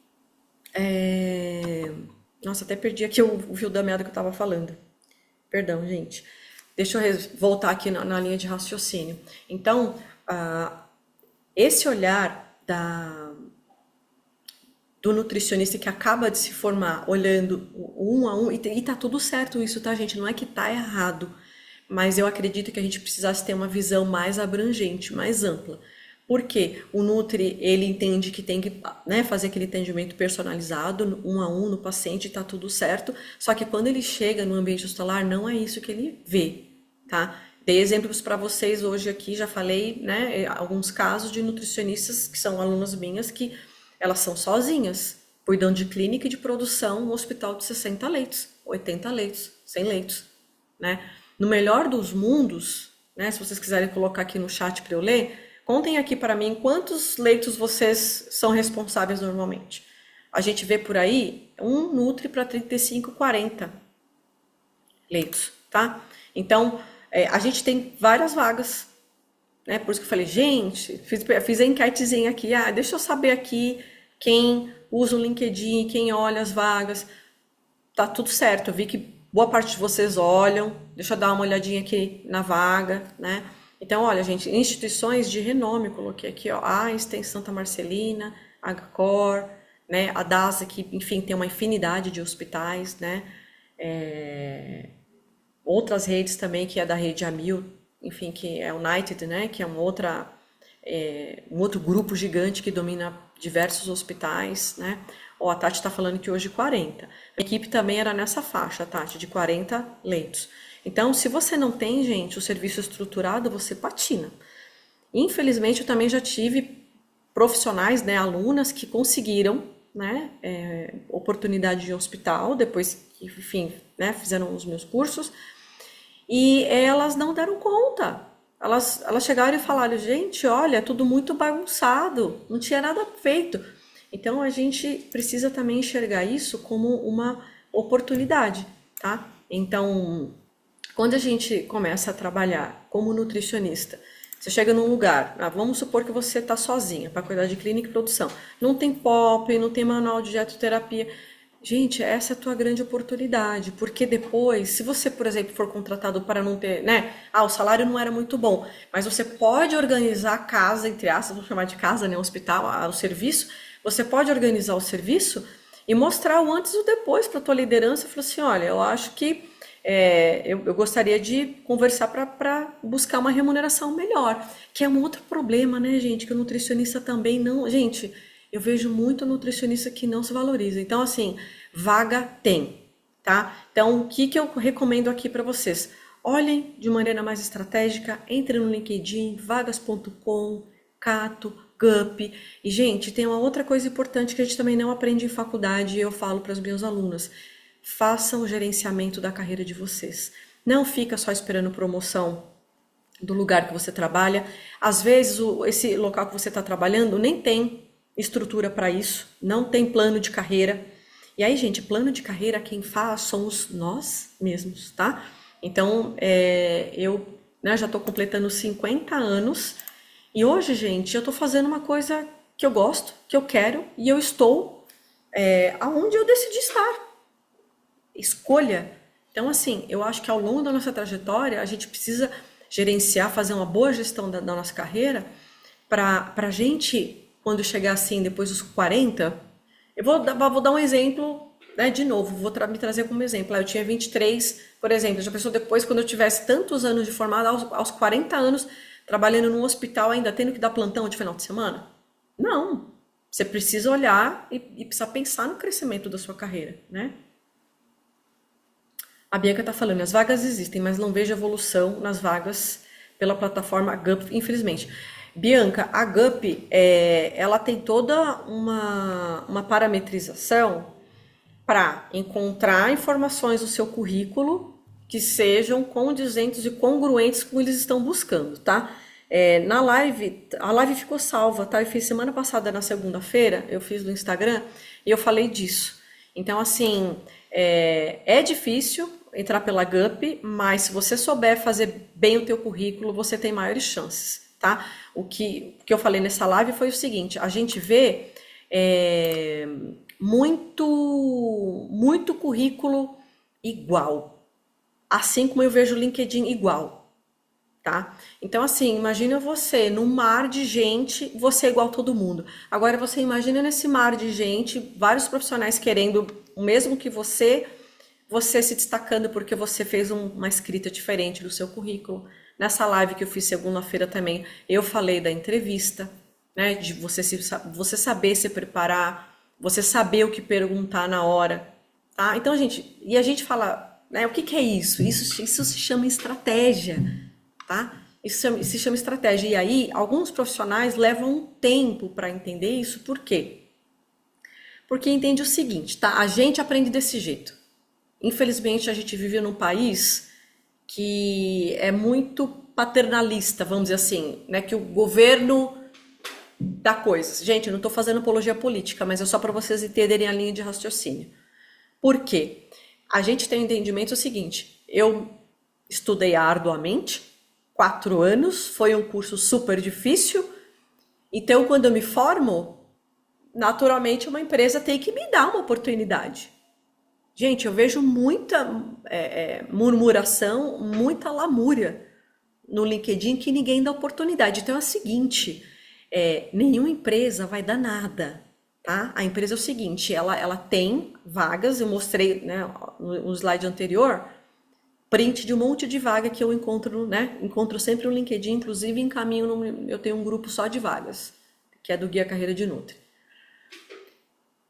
nossa, até perdi aqui o fio da meada que eu estava falando. Perdão, gente. Deixa eu voltar aqui na linha de raciocínio. Então, esse olhar do nutricionista que acaba de se formar, olhando um a um, e tá tudo certo isso, tá, gente? Não é que tá errado, mas eu acredito que a gente precisasse ter uma visão mais abrangente, mais ampla. Porque o Nutri, ele entende que tem que, né, fazer aquele atendimento personalizado, um a um, no paciente, tá tudo certo. Só que quando ele chega no ambiente hospitalar, não é isso que ele vê, tá? Dei exemplos para vocês hoje aqui, já falei, né, alguns casos de nutricionistas que são alunas minhas que elas são sozinhas, cuidando de clínica e de produção, um hospital de 60 leitos, 80 leitos, 100 leitos, né? No melhor dos mundos, né, se vocês quiserem colocar aqui no chat para eu ler, contem aqui para mim quantos leitos vocês são responsáveis normalmente. A gente vê por aí um Nutri para 35, 40 leitos, tá? Então, a gente tem várias vagas, né? Por isso que eu falei, gente, fiz a enquetezinha aqui, deixa eu saber aqui quem usa o LinkedIn, quem olha as vagas. Tá tudo certo, eu vi que boa parte de vocês olham, deixa eu dar uma olhadinha aqui na vaga, né? Então, olha, gente, instituições de renome, eu coloquei aqui, ó, Einstein, Santa Marcelina, Agcor, né? A DASA, que, enfim, tem uma infinidade de hospitais, né? Outras redes também, que é da rede Amil, enfim, que é United, né? Que é um outro grupo gigante que domina diversos hospitais, né? Ó, a Tati está falando que hoje 40. A equipe também era nessa faixa, Tati, de 40 leitos. Então, se você não tem, gente, o serviço estruturado, você patina. Infelizmente, eu também já tive profissionais, né, alunas que conseguiram, né, oportunidade de hospital, depois que, enfim, né, fizeram os meus cursos, e elas não deram conta. Elas chegaram e falaram, gente, olha, tudo muito bagunçado, não tinha nada feito. Então a gente precisa também enxergar isso como uma oportunidade, tá? Então, quando a gente começa a trabalhar como nutricionista, você chega num lugar, vamos supor que você está sozinha para cuidar de clínica e produção. Não tem POP, não tem manual de dietoterapia. Gente, essa é a tua grande oportunidade, porque depois, se você, por exemplo, for contratado para não ter, né? O salário não era muito bom, mas você pode organizar a casa, entre aspas, vamos chamar de casa, né? O hospital, o serviço. Você pode organizar o serviço e mostrar o antes e o depois para a tua liderança. Falar assim, olha, eu acho que eu gostaria de conversar para buscar uma remuneração melhor, que é um outro problema, né, gente? Que o nutricionista também não. Gente, eu vejo muito nutricionista que não se valoriza. Então, assim, vaga tem, tá? Então, o que eu recomendo aqui para vocês? Olhem de maneira mais estratégica, entrem no LinkedIn, vagas.com, Cato, GUP. E, gente, tem uma outra coisa importante que a gente também não aprende em faculdade e eu falo para as minhas alunas. Façam o gerenciamento da carreira de vocês. Não fica só esperando promoção do lugar que você trabalha. Às vezes, esse local que você está trabalhando nem tem estrutura para isso, não tem plano de carreira. E aí, gente, plano de carreira quem faz somos nós mesmos, tá? Então, eu, né, já estou completando 50 anos e hoje, gente, eu estou fazendo uma coisa que eu gosto, que eu quero e eu estou aonde eu decidi estar. Escolha. Então, assim, eu acho que ao longo da nossa trajetória, a gente precisa gerenciar, fazer uma boa gestão da nossa carreira para a gente, quando chegar assim, depois dos 40, eu vou dar um exemplo, né, de novo, vou me trazer como exemplo. Eu tinha 23, por exemplo, já pensou depois, quando eu tivesse tantos anos de formada, aos 40 anos, trabalhando num hospital, ainda tendo que dar plantão de final de semana? Não. Você precisa olhar e precisa pensar no crescimento da sua carreira, né? A Bianca está falando, as vagas existem, mas não vejo evolução nas vagas pela plataforma GUP, infelizmente. Bianca, a GUP, ela tem toda uma parametrização para encontrar informações do seu currículo que sejam condizentes e congruentes com o que eles estão buscando, tá? Na live, a live ficou salva, tá? Eu fiz semana passada, na segunda-feira, eu fiz no Instagram e eu falei disso. Então, assim, é difícil entrar pela GUP, mas se você souber fazer bem o teu currículo, você tem maiores chances, tá? tá? O que eu falei nessa live foi o seguinte, a gente vê muito currículo igual, assim como eu vejo o LinkedIn igual, tá? Então, assim, imagina você num mar de gente, você é igual a todo mundo. Agora, você imagina nesse mar de gente, vários profissionais querendo o mesmo que você se destacando porque você fez uma escrita diferente do seu currículo. Nessa live que eu fiz segunda-feira também, eu falei da entrevista, né? De você saber se preparar, você saber o que perguntar na hora, tá? Então, a gente fala, né? O que que é isso? Isso se chama estratégia, tá? Se chama estratégia. E aí, alguns profissionais levam um tempo para entender isso, por quê? Porque entende o seguinte, tá? A gente aprende desse jeito. Infelizmente, a gente vive num país que é muito paternalista, vamos dizer assim, né? Que o governo dá coisas. Gente, eu não estou fazendo apologia política, mas é só para vocês entenderem a linha de raciocínio. Por quê? A gente tem o entendimento seguinte: eu estudei arduamente, 4 anos, foi um curso super difícil, então quando eu me formo, naturalmente uma empresa tem que me dar uma oportunidade. Gente, eu vejo muita murmuração, muita lamúria no LinkedIn que ninguém dá oportunidade. Então é o seguinte, nenhuma empresa vai dar nada, tá? A empresa é o seguinte, ela tem vagas, eu mostrei, né, no slide anterior, print de um monte de vaga que eu encontro, né? Encontro sempre no LinkedIn, inclusive encaminho, eu tenho um grupo só de vagas, que é do Guia Carreira de Nutri.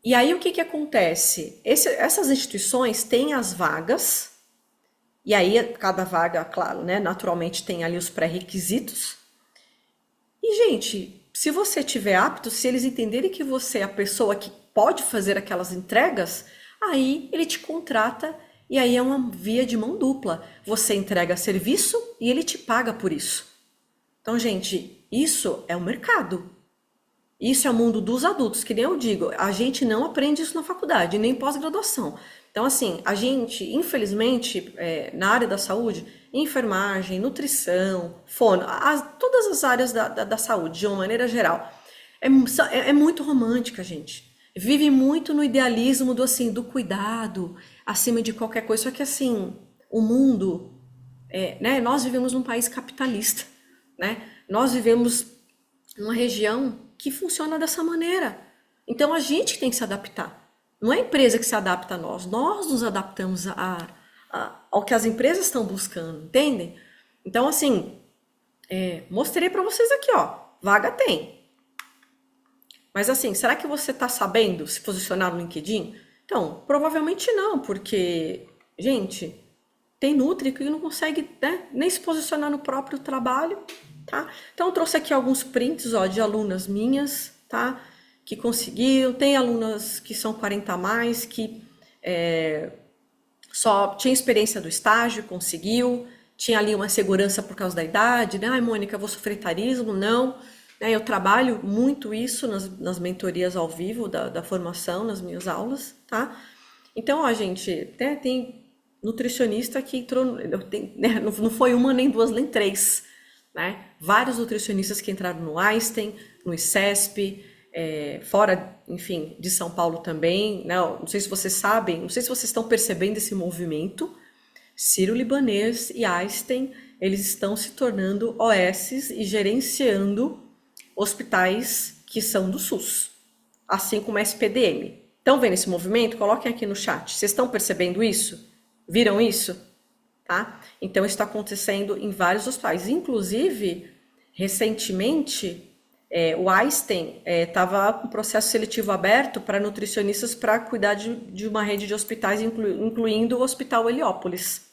E aí o que que acontece? Essas instituições têm as vagas, e aí cada vaga, claro, né, naturalmente tem ali os pré-requisitos. E, gente, se você tiver apto, se eles entenderem que você é a pessoa que pode fazer aquelas entregas, aí ele te contrata e aí é uma via de mão dupla. Você entrega serviço e ele te paga por isso. Então, gente, isso é o mercado. Isso é o mundo dos adultos, que nem eu digo, a gente não aprende isso na faculdade, nem pós-graduação. Então, assim, a gente, infelizmente, na área da saúde, enfermagem, nutrição, fono, todas as áreas da saúde, de uma maneira geral, é muito romântica, gente. Vive muito no idealismo do, assim, do cuidado, acima de qualquer coisa. Só que, assim, o mundo, né, nós vivemos num país capitalista, né? Nós vivemos numa região que funciona dessa maneira. Então a gente tem que se adaptar. Não é a empresa que se adapta a nós, nós nos adaptamos ao que as empresas estão buscando, entendem? Então, assim, mostrei para vocês aqui, ó, vaga tem. Mas assim, será que você está sabendo se posicionar no LinkedIn? Então, provavelmente não, porque, gente, tem Nutri que não consegue, né, nem se posicionar no próprio trabalho, tá? Então, eu trouxe aqui alguns prints, ó, de alunas minhas, tá? Que conseguiram. Tem alunas que são 40 a mais, que só tinha experiência do estágio, conseguiu. Tinha ali uma segurança por causa da idade, né? Ai, Mônica, eu vou sofrer etarismo? Não. Né? Eu trabalho muito isso nas mentorias ao vivo da formação, nas minhas aulas, tá? Então, ó, gente, tem nutricionista que entrou, né? Não foi uma, nem duas, nem três, né? Vários nutricionistas que entraram no Einstein, no ICESP, fora, enfim, de São Paulo também, né? Não sei se vocês sabem, não sei se vocês estão percebendo esse movimento. Sírio-Libanês e Einstein, eles estão se tornando OSs e gerenciando hospitais que são do SUS, assim como a SPDM. Estão vendo esse movimento? Coloquem aqui no chat. Vocês estão percebendo isso? Viram isso? Tá? Então, isso está acontecendo em vários hospitais. Inclusive, recentemente, o Einstein estava com processo seletivo aberto para nutricionistas para cuidar de uma rede de hospitais, incluindo o Hospital Heliópolis.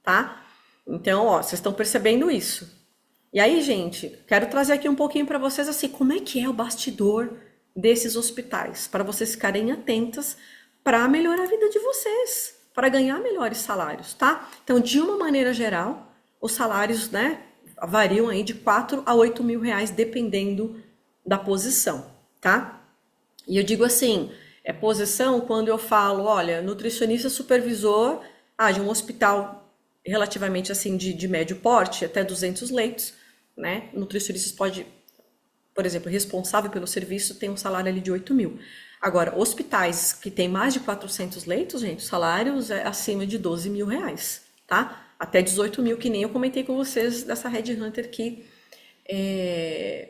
Tá? Então, ó, vocês estão percebendo isso. E aí, gente, quero trazer aqui um pouquinho para vocês, assim, como é que é o bastidor desses hospitais, para vocês ficarem atentas para melhorar a vida de vocês, para ganhar melhores salários, tá? Então, de uma maneira geral, os salários, né, variam aí de 4 a 8 mil reais, dependendo da posição, tá? E eu digo assim, posição quando eu falo, olha, nutricionista supervisor, de um hospital relativamente assim de médio porte, até 200 leitos, né? Nutricionistas pode, por exemplo, responsável pelo serviço tem um salário ali de 8 mil. Agora, hospitais que tem mais de 400 leitos, gente, os salários é acima de 12 mil reais, tá? Até 18 mil, que nem eu comentei com vocês dessa Headhunter que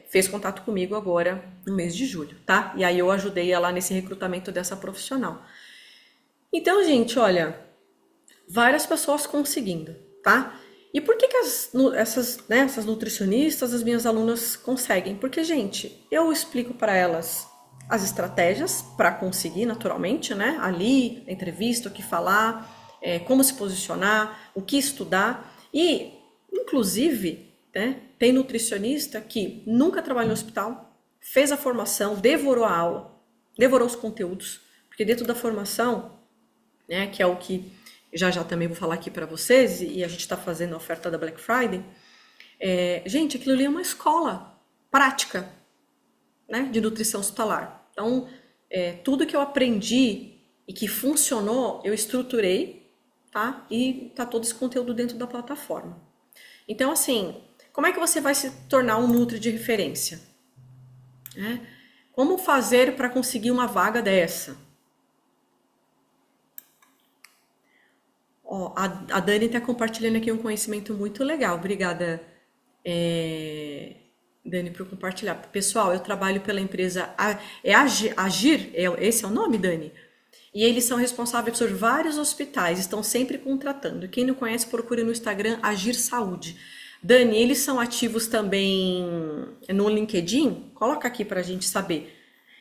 fez contato comigo agora no mês de julho, tá? E aí eu ajudei ela nesse recrutamento dessa profissional. Então, gente, olha, várias pessoas conseguindo, tá? E por que que essas nutricionistas, as minhas alunas conseguem? Porque, gente, eu explico para elas as estratégias para conseguir naturalmente, né? Ali, na entrevista, o que falar, como se posicionar, o que estudar. E, inclusive, né, tem nutricionista que nunca trabalhou no hospital, fez a formação, devorou a aula, devorou os conteúdos, porque dentro da formação, né, que é o que já já também vou falar aqui para vocês, e a gente está fazendo a oferta da Black Friday, gente, aquilo ali é uma escola prática, né, de nutrição hospitalar. Então, tudo que eu aprendi e que funcionou, eu estruturei, tá? E tá todo esse conteúdo dentro da plataforma. Então, assim, como é que você vai se tornar um Nutri de referência? Né? Como fazer para conseguir uma vaga dessa? Ó, a Dani está compartilhando aqui um conhecimento muito legal. Obrigada, Dani, por compartilhar. Pessoal, eu trabalho pela empresa Agir, esse é o nome, Dani? E eles são responsáveis por vários hospitais, estão sempre contratando. Quem não conhece, procure no Instagram Agir Saúde. Dani, eles são ativos também no LinkedIn? Coloca aqui para a gente saber.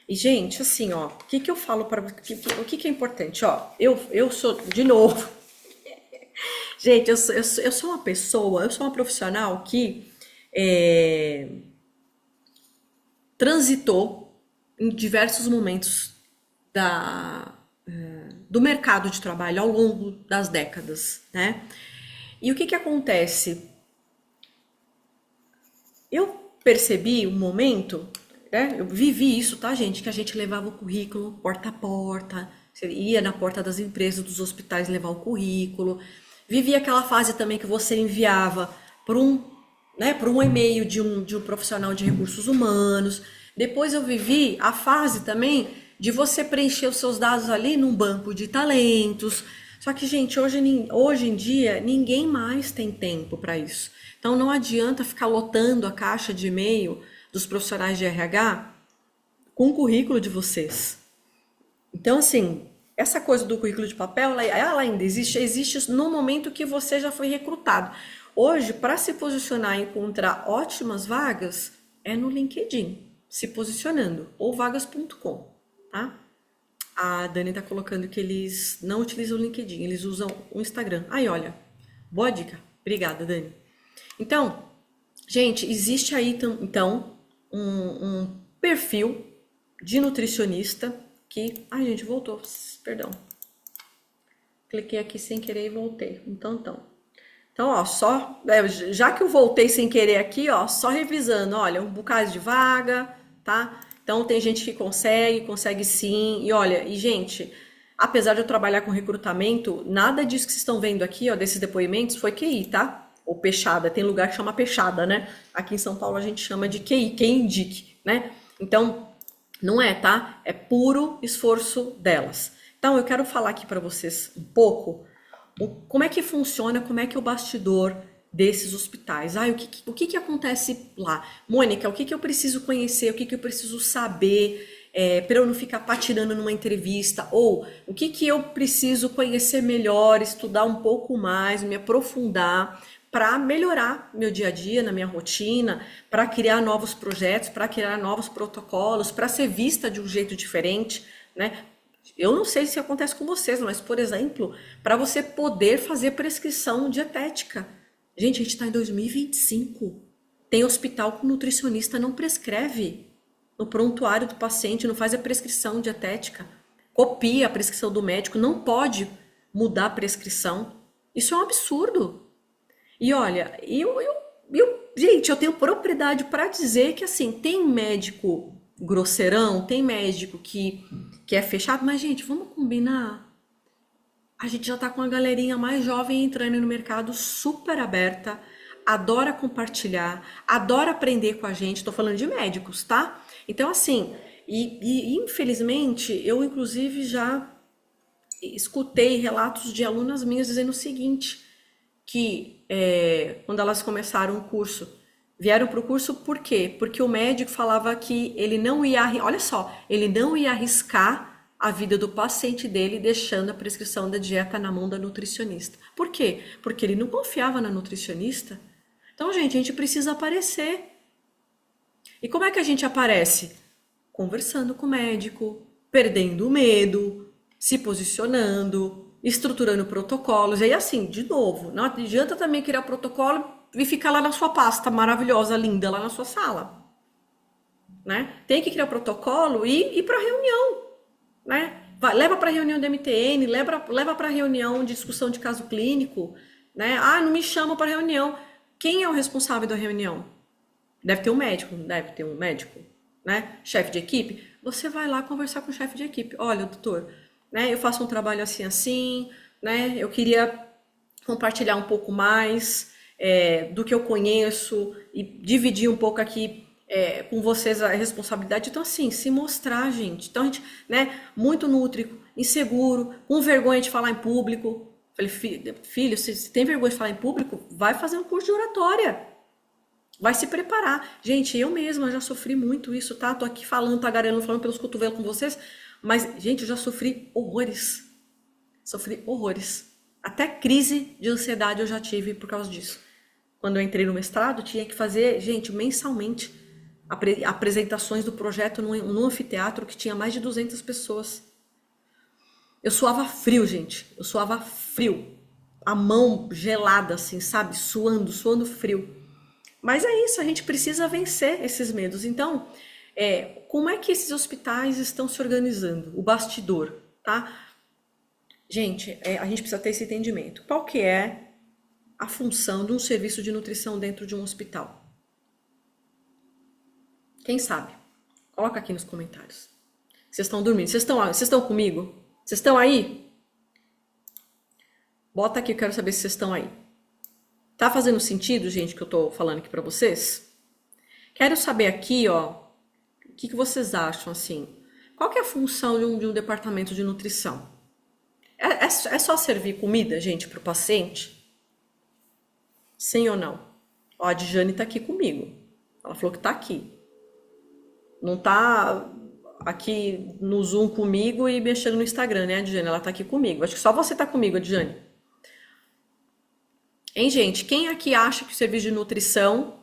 E, gente, assim, ó, o que que eu falo para o que que é importante? Ó, eu sou, de novo, gente, eu sou uma pessoa, eu sou uma profissional que transitou em diversos momentos do mercado de trabalho ao longo das décadas, né? E o que que acontece? Eu percebi um momento, né? Eu vivi isso, tá, gente? Que a gente levava o currículo porta a porta, você ia na porta das empresas, dos hospitais levar o currículo. Vivi aquela fase também que você enviava para um e-mail de um profissional de recursos humanos. Depois eu vivi a fase também de você preencher os seus dados ali num banco de talentos. Só que, gente, hoje em dia ninguém mais tem tempo para isso. Então não adianta ficar lotando a caixa de e-mail dos profissionais de RH com o currículo de vocês. Então, assim, essa coisa do currículo de papel, ela ainda existe no momento que você já foi recrutado. Hoje, para se posicionar e encontrar ótimas vagas, é no LinkedIn, se posicionando, ou vagas.com, tá? A Dani está colocando que eles não utilizam o LinkedIn, eles usam o Instagram. Aí, olha, boa dica. Obrigada, Dani. Então, gente, existe aí então um perfil de nutricionista que... Ai, gente, voltou. Perdão. Cliquei aqui sem querer e voltei. Então, ó, já que eu voltei sem querer aqui, ó, só revisando, olha, um bocado de vaga, tá? Então, tem gente que consegue sim. E olha, gente, apesar de eu trabalhar com recrutamento, nada disso que vocês estão vendo aqui, ó, desses depoimentos, foi QI, tá? Ou peixada, tem lugar que chama peixada, né? Aqui em São Paulo a gente chama de QI, quem indique, né? Então, não é, tá? É puro esforço delas. Então, eu quero falar aqui para vocês um pouco como é que funciona, como é que é o bastidor desses hospitais. O que que acontece lá? Mônica, o que que eu preciso conhecer, o que que eu preciso saber para eu não ficar patinando numa entrevista? Ou o que que eu preciso conhecer melhor, estudar um pouco mais, me aprofundar para melhorar meu dia a dia, na minha rotina, para criar novos projetos, para criar novos protocolos, para ser vista de um jeito diferente, né? Eu não sei se acontece com vocês, mas, por exemplo, para você poder fazer prescrição dietética. Gente, a gente está em 2025. Tem hospital que o nutricionista não prescreve no prontuário do paciente, não faz a prescrição dietética. Copia a prescrição do médico, não pode mudar a prescrição. Isso é um absurdo. E olha, gente, eu tenho propriedade para dizer que, assim, tem médico grosseirão, tem médico que é fechado, mas, gente, vamos combinar. A gente já tá com a galerinha mais jovem entrando no mercado super aberta. adora compartilhar, adora aprender com a gente. Tô falando de médicos, tá? Então, assim, infelizmente, eu inclusive já escutei relatos de alunas minhas dizendo o seguinte, que quando elas começaram o curso, vieram para o curso por quê? Porque o médico falava que ele não ia, olha só, ele não ia arriscar a vida do paciente dele deixando a prescrição da dieta na mão da nutricionista. Por quê? Porque ele não confiava na nutricionista. Então, gente, a gente precisa aparecer. E como é que a gente aparece? Conversando com o médico, perdendo o medo, se posicionando, estruturando protocolos. E aí, assim, de novo, não adianta também criar protocolo e ficar lá na sua pasta maravilhosa, linda, lá na sua sala. Né? Tem que criar protocolo e ir para reunião. Né? Leva para reunião do MTN, leva para reunião de discussão de caso clínico. Né? Ah, não me chamam para reunião. Quem é o responsável da reunião? Deve ter um médico, deve ter um médico, né? Chefe de equipe. Você vai lá conversar com o chefe de equipe. Olha, doutor, né? Eu faço um trabalho assim, assim, né? Eu queria compartilhar um pouco mais do que eu conheço e dividir um pouco aqui com vocês a responsabilidade. Então, assim, se mostrar, gente. Então, a gente, né? Muito nútrico, inseguro, com vergonha de falar em público. Falei, filho, se tem vergonha de falar em público, vai fazer um curso de oratória. Vai se preparar. Gente, eu mesma já sofri muito isso, tá? Tô aqui falando, tagarelando, falando pelos cotovelos com vocês. Mas, gente, eu já sofri horrores. Sofri horrores. Até crise de ansiedade eu já tive por causa disso. Quando eu entrei no mestrado, tinha que fazer, gente, mensalmente, apresentações do projeto num anfiteatro que tinha mais de 200 pessoas. Eu suava frio, gente. Eu suava frio. A mão gelada, assim, sabe? Suando frio. Mas é isso, a gente precisa vencer esses medos. Então, como é que esses hospitais estão se organizando? O bastidor, tá? Gente, a gente precisa ter esse entendimento. Qual que é a função de um serviço de nutrição dentro de um hospital? Quem sabe? Coloca aqui nos comentários. Vocês estão dormindo? Vocês estão comigo? Vocês estão aí? Bota aqui, eu quero saber se vocês estão aí. Tá fazendo sentido, gente, que eu tô falando aqui pra vocês? Quero saber aqui, ó, o que vocês acham, assim? Qual que é a função de um departamento de nutrição? É só servir comida, gente, pro paciente? Sim ou não? Ó, a Djane tá aqui comigo. Ela falou que tá aqui. Não tá aqui no Zoom comigo e mexendo no Instagram, né, Djane? Ela tá aqui comigo. Acho que só você tá comigo, Djane. Hein, gente? Quem aqui acha que o serviço de nutrição...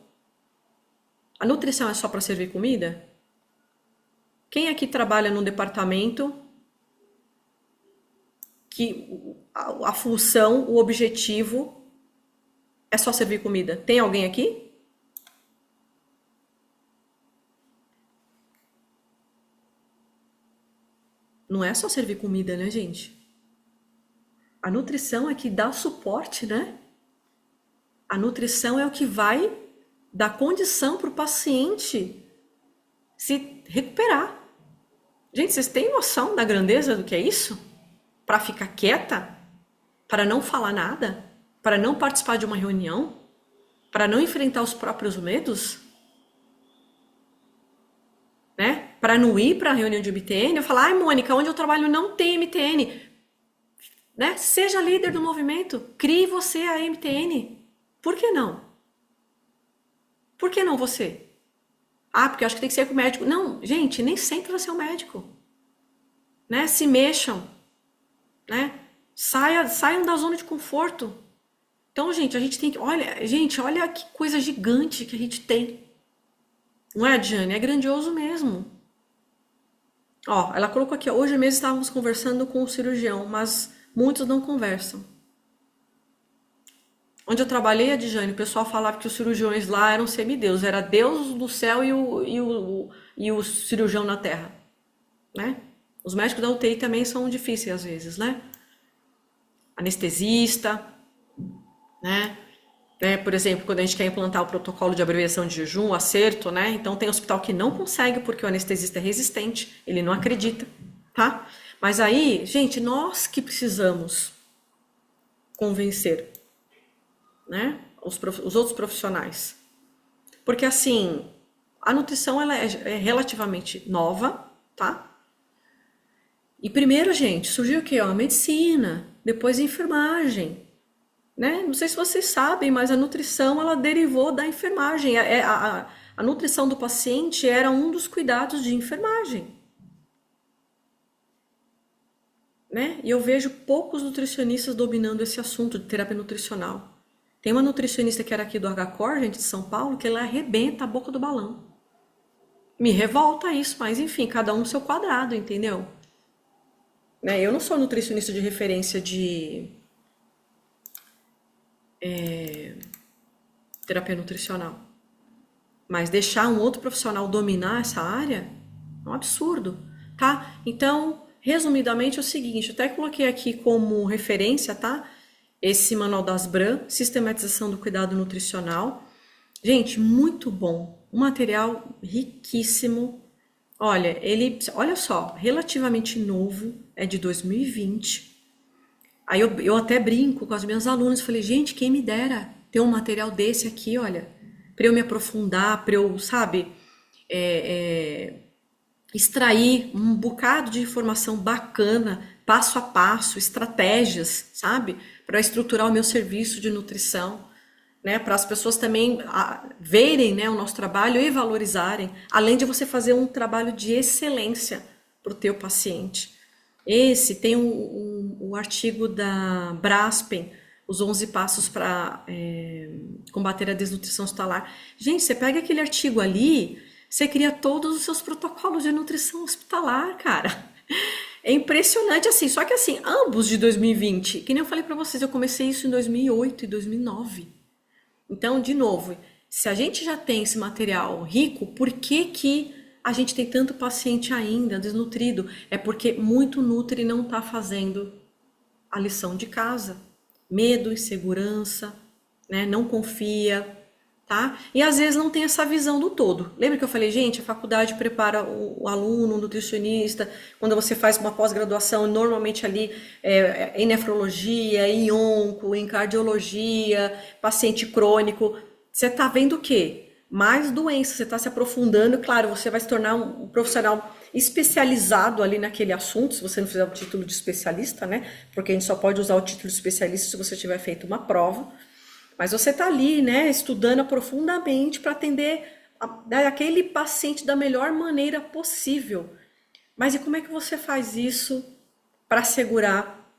A nutrição é só para servir comida? Quem aqui trabalha num departamento que a função, o objetivo é só servir comida? Tem alguém aqui? Não é só servir comida, né, gente? A nutrição é que dá suporte, né? A nutrição é o que vai dar condição para o paciente se recuperar. Gente, vocês têm noção da grandeza do que é isso? Para ficar quieta? Para não falar nada? Para não participar de uma reunião? Para não enfrentar os próprios medos? Né? Para não ir para a reunião de MTN? Eu falar, ai, Mônica, onde eu trabalho não tem MTN. Né? Seja líder do movimento. Crie você a MTN. Por que não? Por que não você? Ah, porque eu acho que tem que ser com o médico. Não, gente, nem sempre vai ser o médico. Né? Se mexam. Né? Saiam da zona de conforto. Então, gente, a gente tem que... Olha, gente, olha que coisa gigante que a gente tem. Não é, Diane? É grandioso mesmo. Ó, ela colocou aqui, hoje mesmo estávamos conversando com o cirurgião, mas muitos não conversam. Onde eu trabalhei, Adjane, o pessoal falava que os cirurgiões lá eram semideus, era Deus no céu e o cirurgião na terra, né? Os médicos da UTI também são difíceis às vezes, né? Anestesista, né? Por exemplo, quando a gente quer implantar o protocolo de abreviação de jejum, o acerto, né? Então tem hospital que não consegue porque o anestesista é resistente, ele não acredita, tá? Mas aí, gente, nós que precisamos convencer, né? os outros profissionais. Porque assim, a nutrição ela é relativamente nova, tá? E primeiro, gente, surgiu o quê? A medicina, depois a enfermagem, né? Não sei se vocês sabem, mas a nutrição ela derivou da enfermagem. A nutrição do paciente era um dos cuidados de enfermagem, né? E eu vejo poucos nutricionistas dominando esse assunto de terapia nutricional. Tem uma nutricionista que era aqui do HCor, gente, de São Paulo, que ela arrebenta a boca do balão. Me revolta isso, mas enfim, cada um no seu quadrado, entendeu? Né? Eu não sou nutricionista de referência de terapia nutricional. Mas deixar um outro profissional dominar essa área é um absurdo, tá? Então, resumidamente é o seguinte, eu até coloquei aqui como referência, tá? Esse Manual das Bran, Sistematização do Cuidado Nutricional. Gente, muito bom. Um material riquíssimo. Olha, olha só, relativamente novo, é de 2020. Aí eu até brinco com as minhas alunas, falei, gente, quem me dera ter um material desse aqui, olha, para eu me aprofundar, para eu, sabe, extrair um bocado de informação bacana, passo a passo, estratégias, sabe, para estruturar o meu serviço de nutrição, né, para as pessoas também verem, né, o nosso trabalho e valorizarem, além de você fazer um trabalho de excelência para o teu paciente. Esse tem o artigo da Braspen, os 11 passos para combater a desnutrição hospitalar. Gente, você pega aquele artigo ali, você cria todos os seus protocolos de nutrição hospitalar, cara. É impressionante assim, só que assim, ambos de 2020, que nem eu falei para vocês, eu comecei isso em 2008 e 2009. Então, de novo, se a gente já tem esse material rico, por que que a gente tem tanto paciente ainda desnutrido? É porque muito nutri não está fazendo a lição de casa. Medo, insegurança, né? Não confia, tá? E às vezes não tem essa visão do todo. Lembra que eu falei, gente, a faculdade prepara o aluno, o nutricionista, quando você faz uma pós-graduação, normalmente ali em nefrologia, em onco, em cardiologia, paciente crônico, você está vendo o quê? Mais doenças, você está se aprofundando, claro, você vai se tornar um profissional especializado ali naquele assunto, se você não fizer o título de especialista, né? Porque a gente só pode usar o título de especialista se você tiver feito uma prova. Mas você está ali, né, estudando profundamente para atender aquele paciente da melhor maneira possível. Mas e como é que você faz isso para assegurar,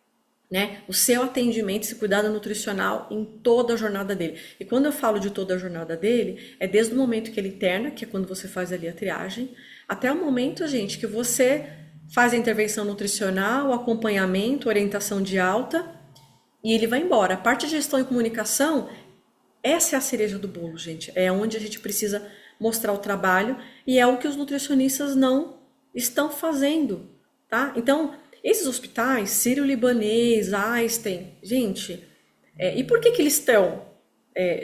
né, o seu atendimento, esse cuidado nutricional em toda a jornada dele? E quando eu falo de toda a jornada dele, é desde o momento que ele interna, que é quando você faz ali a triagem, até o momento, gente, que você faz a intervenção nutricional, o acompanhamento, orientação de alta, e ele vai embora. A parte de gestão e comunicação, essa é a cereja do bolo, gente. É onde a gente precisa mostrar o trabalho e é o que os nutricionistas não estão fazendo, tá? Então, esses hospitais, Sírio-Libanês, Einstein, gente, e por que que eles estão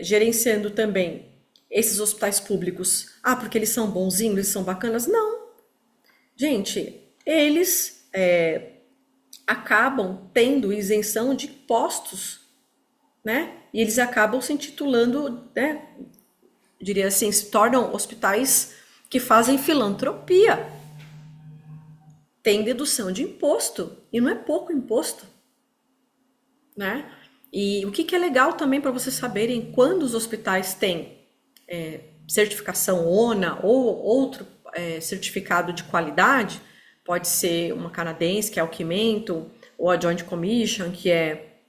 gerenciando também esses hospitais públicos? Ah, porque eles são bonzinhos, eles são bacanas? Não. Gente, eles acabam tendo isenção de impostos, né? E eles acabam se intitulando, né? Diria assim, se tornam hospitais que fazem filantropia. Tem dedução de imposto e não é pouco imposto, né? E o que é legal também para vocês saberem, quando os hospitais têm certificação ONA ou outro certificado de qualidade, pode ser uma canadense, que é a Alquimento, ou a Joint Commission, que é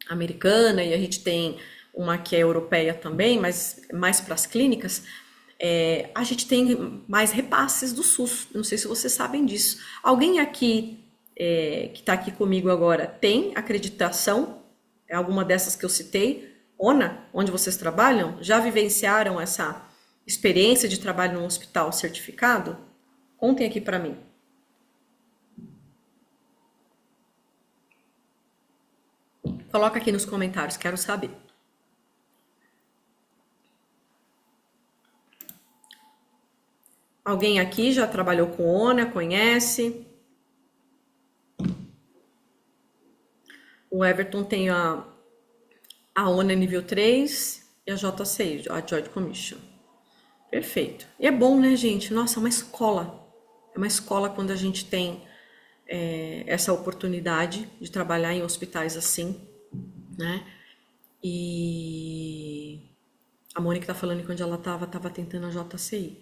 americana, e a gente tem uma que é europeia também, mas mais para as clínicas, a gente tem mais repasses do SUS. Não sei se vocês sabem disso. Alguém aqui que está aqui comigo agora tem acreditação? É alguma dessas que eu citei? ONA, onde vocês trabalham? Já vivenciaram essa experiência de trabalho num hospital certificado? Contem aqui para mim. Coloca aqui nos comentários, quero saber. Alguém aqui já trabalhou com ONA, conhece? O Everton tem a ONA nível 3. e a JCI, a Joint Commission. Perfeito. E é bom, né, gente? Nossa, é uma escola. É uma escola quando a gente tem essa oportunidade de trabalhar em hospitais assim, né? E a Mônica tá falando que onde ela tava tentando a JCI.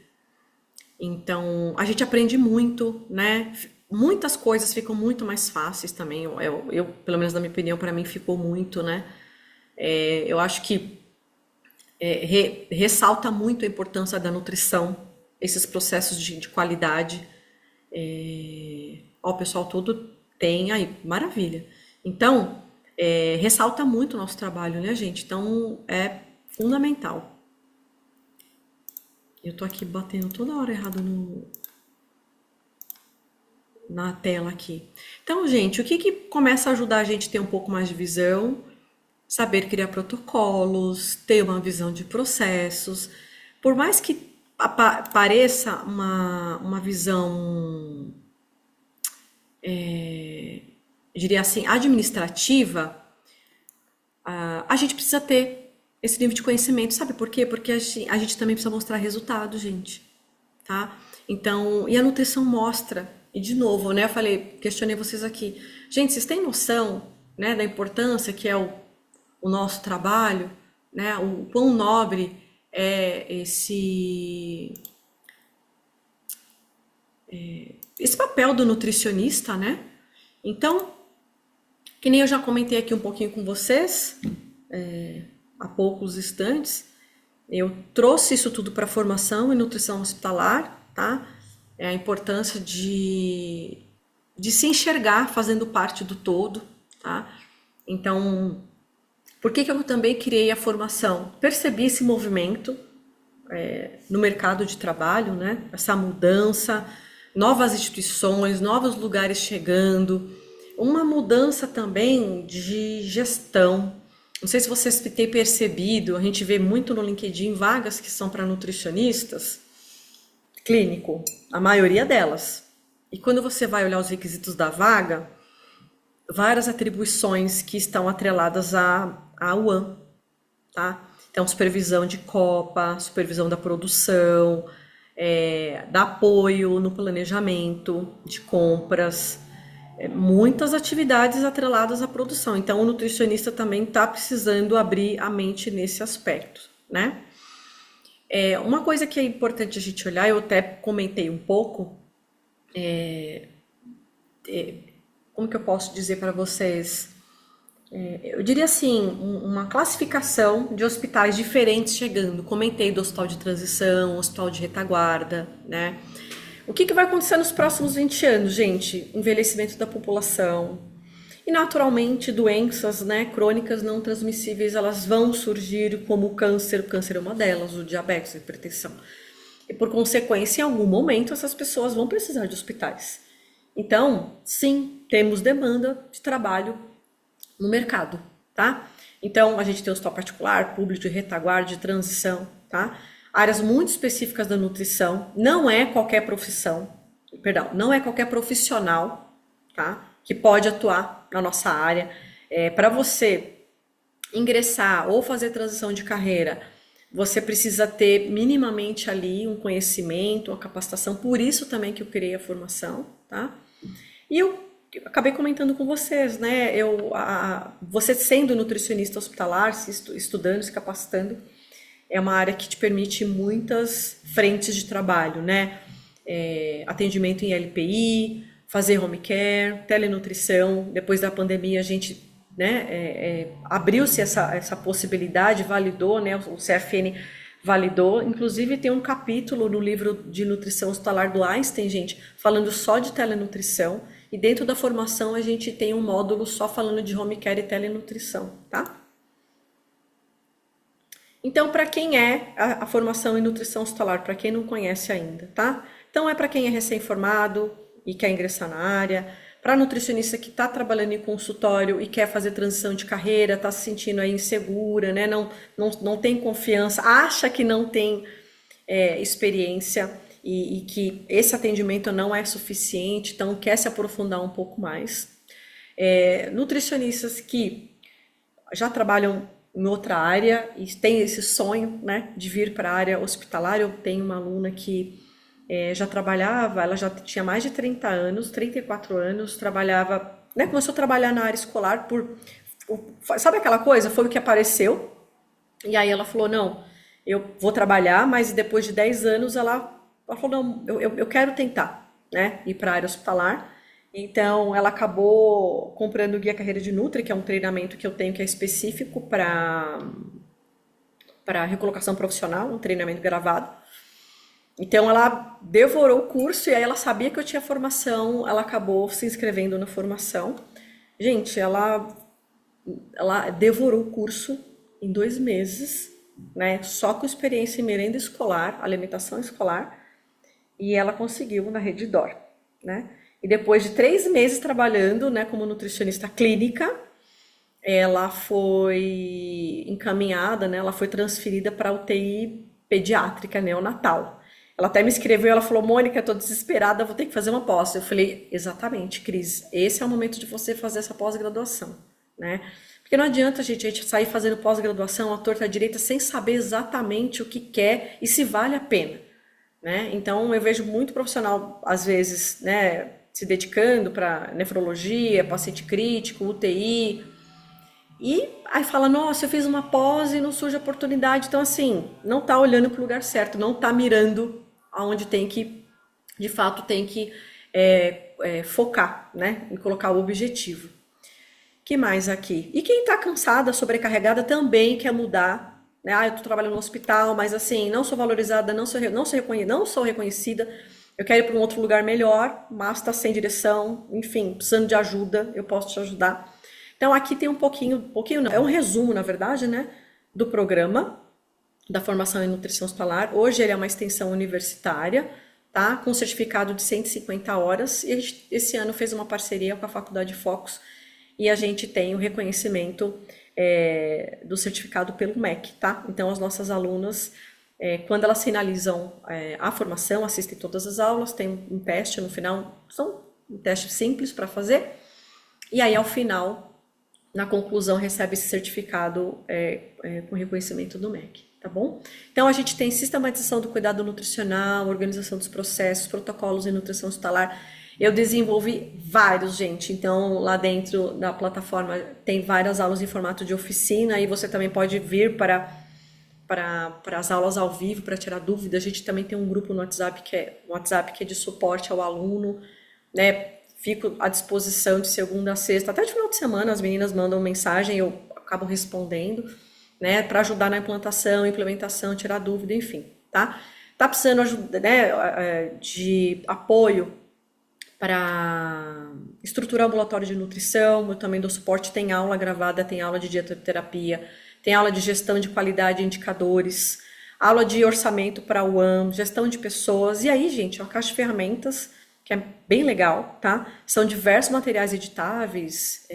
Então, a gente aprende muito, né? Muitas coisas ficam muito mais fáceis também. Pelo menos na minha opinião, para mim ficou muito, né? Eu acho que ressalta muito a importância da nutrição, esses processos de qualidade. Ó, o pessoal todo tem aí, maravilha. Então, ressalta muito o nosso trabalho, né, gente? Então, é fundamental. Eu tô aqui batendo toda hora errado na tela aqui. Então, gente, o que começa a ajudar a gente a ter um pouco mais de visão? Saber criar protocolos, ter uma visão de processos. Por mais que pareça uma visão, eu diria assim, administrativa, a gente precisa ter esse nível de conhecimento. Sabe por quê? Porque a gente também precisa mostrar resultado, gente. Tá? Então, e a nutrição mostra, e de novo, né, eu falei, questionei vocês aqui. Gente, vocês têm noção, né, da importância que é o nosso trabalho, né, o quão nobre é esse papel do nutricionista, né? Então, que nem eu já comentei aqui um pouquinho com vocês, há poucos instantes, eu trouxe isso tudo para a formação em nutrição hospitalar, tá? É a importância de se enxergar fazendo parte do todo, tá? Então, por que eu também criei a formação? Percebi esse movimento no mercado de trabalho, né? Essa mudança, novas instituições, novos lugares chegando, uma mudança também de gestão. Não sei se vocês têm percebido, a gente vê muito no LinkedIn vagas que são para nutricionistas clínico, a maioria delas. E quando você vai olhar os requisitos da vaga, várias atribuições que estão atreladas à UAN, tá? Então, supervisão de copa, supervisão da produção, dá apoio no planejamento de compras, muitas atividades atreladas à produção. Então, o nutricionista também está precisando abrir a mente nesse aspecto, né? Uma coisa que é importante a gente olhar, eu até comentei um pouco, como que eu posso dizer para vocês? Eu diria assim, uma classificação de hospitais diferentes chegando. Comentei do hospital de transição, hospital de retaguarda, né? O que vai acontecer nos próximos 20 anos, gente? Envelhecimento da população. E naturalmente doenças, né, crônicas não transmissíveis, elas vão surgir como o câncer é uma delas, o diabetes, a hipertensão. E por consequência, em algum momento, essas pessoas vão precisar de hospitais. Então, sim, temos demanda de trabalho no mercado, tá? Então, a gente tem o hospital particular, público, de retaguarda, de transição, tá? Áreas muito específicas da nutrição, não é qualquer profissão, perdão, não é qualquer profissional, tá? Que pode atuar na nossa área. Para você ingressar ou fazer transição de carreira, você precisa ter minimamente ali um conhecimento, uma capacitação, por isso também que eu criei a formação, tá? E eu acabei comentando com vocês, né? Você sendo nutricionista hospitalar, estudando, se capacitando, é uma área que te permite muitas frentes de trabalho, né? Atendimento em LPI, fazer home care, telenutrição. Depois da pandemia, a gente, né, abriu-se essa possibilidade, validou, né? O CFN validou. Inclusive, tem um capítulo no livro de nutrição hospitalar do Einstein, gente, falando só de telenutrição. E dentro da formação, a gente tem um módulo só falando de home care e telenutrição, tá? Então, para quem é a formação em nutrição hospitalar, para quem não conhece ainda, tá? Então, é para quem é recém-formado e quer ingressar na área, para nutricionista que está trabalhando em consultório e quer fazer transição de carreira, está se sentindo aí insegura, né? Não tem confiança, acha que não tem experiência e que esse atendimento não é suficiente, então quer se aprofundar um pouco mais. Nutricionistas que já trabalham em outra área e tem esse sonho, né, de vir para a área hospitalar. Eu tenho uma aluna que já trabalhava, ela já tinha mais de 30 anos, 34 anos, trabalhava, né, começou a trabalhar na área escolar sabe aquela coisa? Foi o que apareceu, e aí ela falou, não, eu vou trabalhar, mas depois de 10 anos ela falou, não, eu quero tentar, né, ir para a área hospitalar. Então, ela acabou comprando o Guia Carreira de Nutri, que é um treinamento que eu tenho que é específico para recolocação profissional, um treinamento gravado. Então, ela devorou o curso e aí ela sabia que eu tinha formação, ela acabou se inscrevendo na formação. Gente, ela devorou o curso em 2 meses, né? Só com experiência em merenda escolar, alimentação escolar, e ela conseguiu na Rede D'Or, né? E depois de 3 meses trabalhando, né, como nutricionista clínica, ela foi encaminhada, né? Ela foi transferida para a UTI pediátrica neonatal. Ela até me escreveu, ela falou, Mônica, estou desesperada, vou ter que fazer uma pós. Eu falei, exatamente, Cris, esse é o momento de você fazer essa pós-graduação, né? Porque não adianta a gente sair fazendo pós-graduação à torta à direita sem saber exatamente o que quer e se vale a pena, né? Então eu vejo muito profissional, às vezes, né, se dedicando para nefrologia, paciente crítico, UTI, e aí fala, nossa, eu fiz uma pós e não surge oportunidade. Então, assim, não tá olhando para o lugar certo, não tá mirando aonde tem que, de fato, tem que focar, né? E colocar o objetivo. Que mais aqui? E quem tá cansada, sobrecarregada, também quer mudar, né? Ah, eu tô trabalhando no hospital, mas assim, não sou valorizada, não sou reconhecida. Eu quero ir para um outro lugar melhor, mas tá sem direção, enfim, precisando de ajuda, eu posso te ajudar. Então aqui tem um pouquinho não, é um resumo, na verdade, né, do programa da formação em nutrição hospitalar. Hoje ele é uma extensão universitária, tá, com certificado de 150 horas, e a gente, esse ano fez uma parceria com a Faculdade Focus, e a gente tem o reconhecimento do certificado pelo MEC, tá? Então as nossas alunas, quando elas finalizam a formação, assistem todas as aulas, tem um teste no final, são um teste simples para fazer, e aí ao final, na conclusão, recebe esse certificado com reconhecimento do MEC, tá bom? Então, a gente tem sistematização do cuidado nutricional, organização dos processos, protocolos em nutrição hospitalar. Eu desenvolvi vários, gente. Então, lá dentro da plataforma tem várias aulas em formato de oficina e você também pode vir para as aulas ao vivo para tirar dúvidas. A gente também tem um grupo no WhatsApp que é de suporte ao aluno, né? Fico à disposição de segunda a sexta, até de final de semana as meninas mandam mensagem, eu acabo respondendo, né, para ajudar na implementação, tirar dúvida, enfim, tá? Tá precisando ajuda, né, de apoio para estruturar ambulatório de nutrição, eu também dou suporte, tem aula gravada, tem aula de dietoterapia, tem aula de gestão de qualidade e indicadores, aula de orçamento para o UAM, gestão de pessoas, e aí, gente, é uma caixa de ferramentas que é bem legal, tá? São diversos materiais editáveis,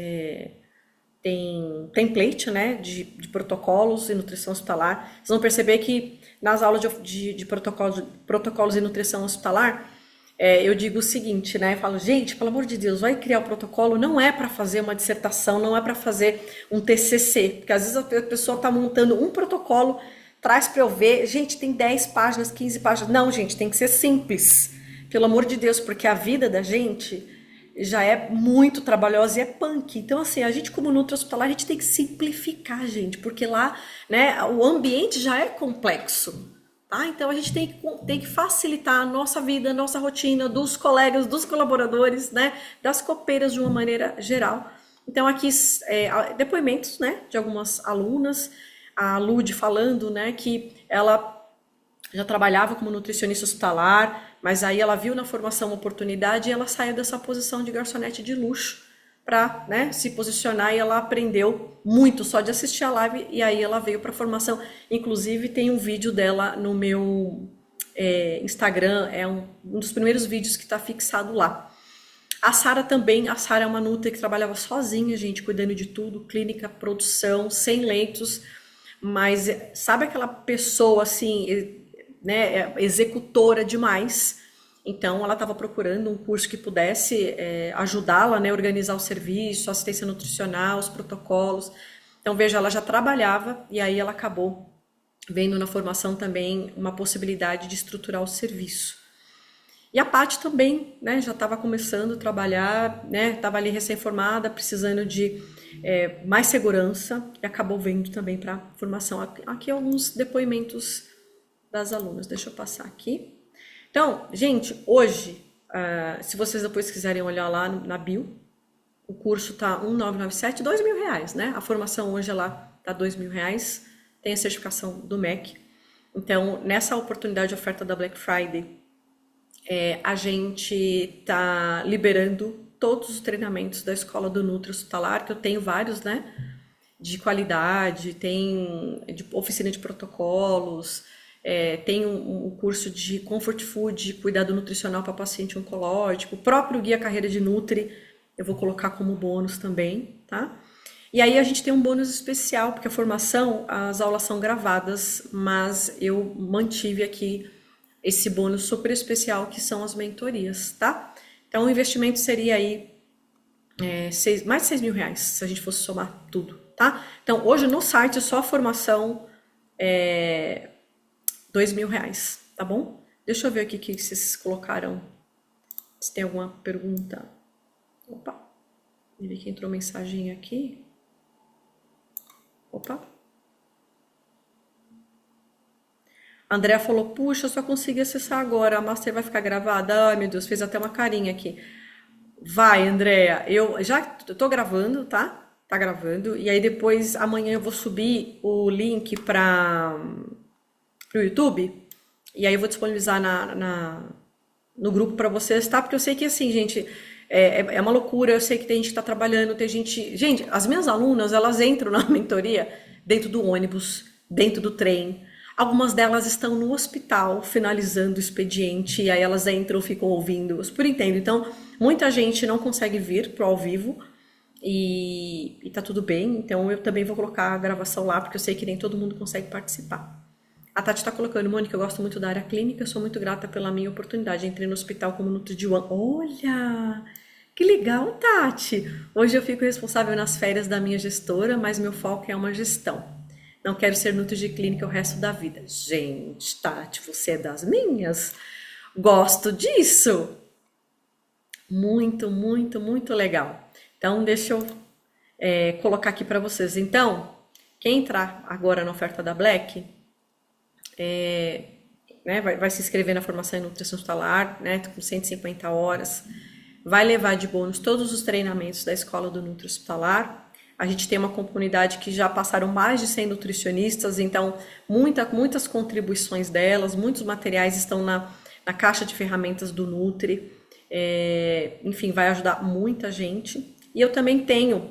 tem template, né, de protocolos em nutrição hospitalar. Vocês vão perceber que nas aulas de protocolos em nutrição hospitalar, eu digo o seguinte, né, eu falo, gente, pelo amor de Deus, vai criar o protocolo, não é para fazer uma dissertação, não é para fazer um TCC, porque às vezes a pessoa está montando um protocolo, traz para eu ver, gente, tem 10 páginas, 15 páginas, não, gente, tem que ser simples. Pelo amor de Deus, porque a vida da gente já é muito trabalhosa e é punk. Então, assim, a gente como nutri hospitalar, a gente tem que simplificar, gente, porque lá, né, o ambiente já é complexo, tá? Então, a gente tem que facilitar a nossa vida, a nossa rotina, dos colegas, dos colaboradores, né, das copeiras de uma maneira geral. Então, aqui, depoimentos, né, de algumas alunas, a Lud falando, né, que ela já trabalhava como nutricionista hospitalar, mas aí ela viu na formação uma oportunidade e ela saiu dessa posição de garçonete de luxo para, né, se posicionar, e ela aprendeu muito só de assistir a live, e aí ela veio para a formação. Inclusive tem um vídeo dela no meu Instagram, é um dos primeiros vídeos que está fixado lá. A Sara também, a Sara é uma nutri que trabalhava sozinha, gente, cuidando de tudo, clínica, produção, sem leitos, mas sabe aquela pessoa assim, né, executora demais. Então ela estava procurando um curso que pudesse ajudá-la, né, a organizar o serviço, a assistência nutricional, os protocolos. Então, veja, ela já trabalhava e aí ela acabou vendo na formação também uma possibilidade de estruturar o serviço. E a Paty também, né, já estava começando a trabalhar, né, estava ali recém-formada, precisando de mais segurança e acabou vendo também para a formação. Aqui alguns depoimentos das alunas, deixa eu passar aqui. Então, gente, hoje, se vocês depois quiserem olhar lá na bio, o curso tá 1.997, R$ 2.000, né? A formação hoje ela tá R$ 2.000, tem a certificação do MEC. Então, nessa oportunidade de oferta da Black Friday, a gente tá liberando todos os treinamentos da Escola do Nutri Hospitalar, que eu tenho vários, né? De qualidade, tem de oficina de protocolos, tem um curso de comfort food, cuidado nutricional para paciente oncológico, o próprio guia carreira de Nutri, eu vou colocar como bônus também, tá? E aí a gente tem um bônus especial, porque a formação, as aulas são gravadas, mas eu mantive aqui esse bônus super especial que são as mentorias, tá? Então o investimento seria aí mais de R$ 6.000, se a gente fosse somar tudo, tá? Então hoje no site só a formação é R$ 2.000, tá bom? Deixa eu ver aqui o que vocês colocaram, se tem alguma pergunta. Opa, vi que entrou mensagem aqui. Opa. A Andrea falou, puxa, eu só consegui acessar agora, a master vai ficar gravada. Ai, meu Deus, fez até uma carinha aqui. Vai, Andrea, eu já tô gravando, tá? Tá gravando. E aí depois, amanhã eu vou subir o link pro YouTube. E aí eu vou disponibilizar no grupo para vocês, tá? Porque eu sei que assim, gente, é uma loucura. Eu sei que tem gente que tá trabalhando, tem gente. Gente, as minhas alunas, elas entram na mentoria dentro do ônibus, dentro do trem. Algumas delas estão no hospital finalizando o expediente, e aí elas entram, ficam ouvindo, super entendo. Então, muita gente não consegue vir pro ao vivo e tá tudo bem. Então, eu também vou colocar a gravação lá, porque eu sei que nem todo mundo consegue participar. A Tati está colocando, Mônica, eu gosto muito da área clínica, sou muito grata pela minha oportunidade. Entrei no hospital como Nutri-One. Olha, que legal, Tati! Hoje eu fico responsável nas férias da minha gestora, mas meu foco é uma gestão. Não quero ser Nutri de clínica o resto da vida. Gente, Tati, você é das minhas? Gosto disso! Muito, muito, muito legal. Então, deixa eu colocar aqui para vocês. Então, quem entrar agora na oferta da Black, né, vai se inscrever na formação em nutrição hospitalar, né, com 150 horas, vai levar de bônus todos os treinamentos da Escola do Nutri Hospitalar. A gente tem uma comunidade que já passaram mais de 100 nutricionistas, então muitas contribuições delas, muitos materiais estão na caixa de ferramentas do Nutri, enfim, vai ajudar muita gente. E eu também tenho,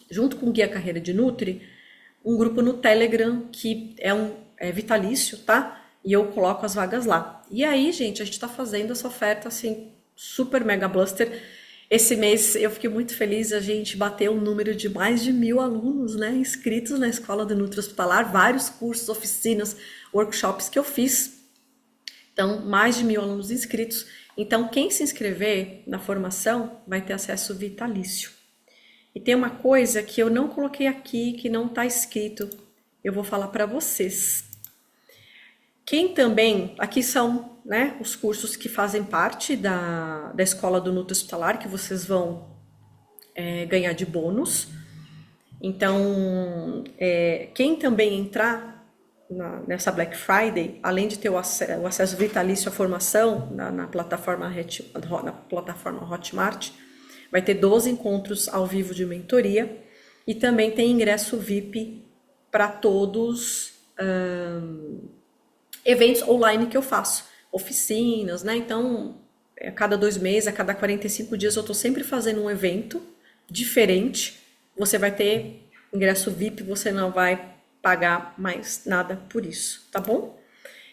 junto com o Guia Carreira de Nutri, um grupo no Telegram que é vitalício, tá? E eu coloco as vagas lá. E aí, gente, a gente tá fazendo essa oferta, assim, super mega bluster. Esse mês eu fiquei muito feliz, a gente bateu um número de mais de 1.000 alunos, né, inscritos na Escola do Nutri Hospitalar, vários cursos, oficinas, workshops que eu fiz. Então, mais de 1.000 alunos inscritos. Então, quem se inscrever na formação vai ter acesso vitalício. E tem uma coisa que eu não coloquei aqui, que não está escrito, eu vou falar para vocês. Quem também, aqui são, né, os cursos que fazem parte da Escola do Nutri Hospitalar, que vocês vão ganhar de bônus. Então, quem também entrar nessa Black Friday, além de ter o acesso vitalício à formação na plataforma Hotmart, vai ter 12 encontros ao vivo de mentoria e também tem ingresso VIP para todos eventos online que eu faço, oficinas, né? Então, a cada 2 meses, a cada 45 dias, eu estou sempre fazendo um evento diferente. Você vai ter ingresso VIP, você não vai pagar mais nada por isso, tá bom?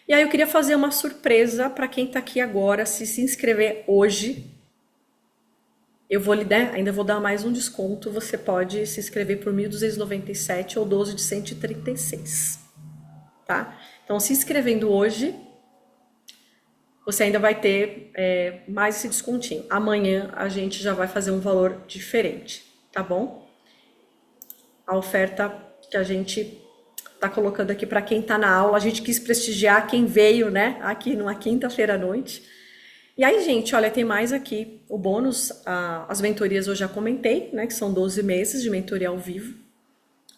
E aí eu queria fazer uma surpresa para quem está aqui agora, se inscrever hoje. Eu vou lhe dar, ainda vou dar mais um desconto, você pode se inscrever por 1.297 ou 12 de 136, tá? Então, se inscrevendo hoje, você ainda vai ter mais esse descontinho. Amanhã a gente já vai fazer um valor diferente, tá bom? a oferta que a gente está colocando aqui para quem está na aula. A gente quis prestigiar quem veio, né, aqui numa quinta-feira à noite. E aí, gente, olha, tem mais aqui o bônus, as mentorias eu já comentei, né, que são 12 meses de mentoria ao vivo.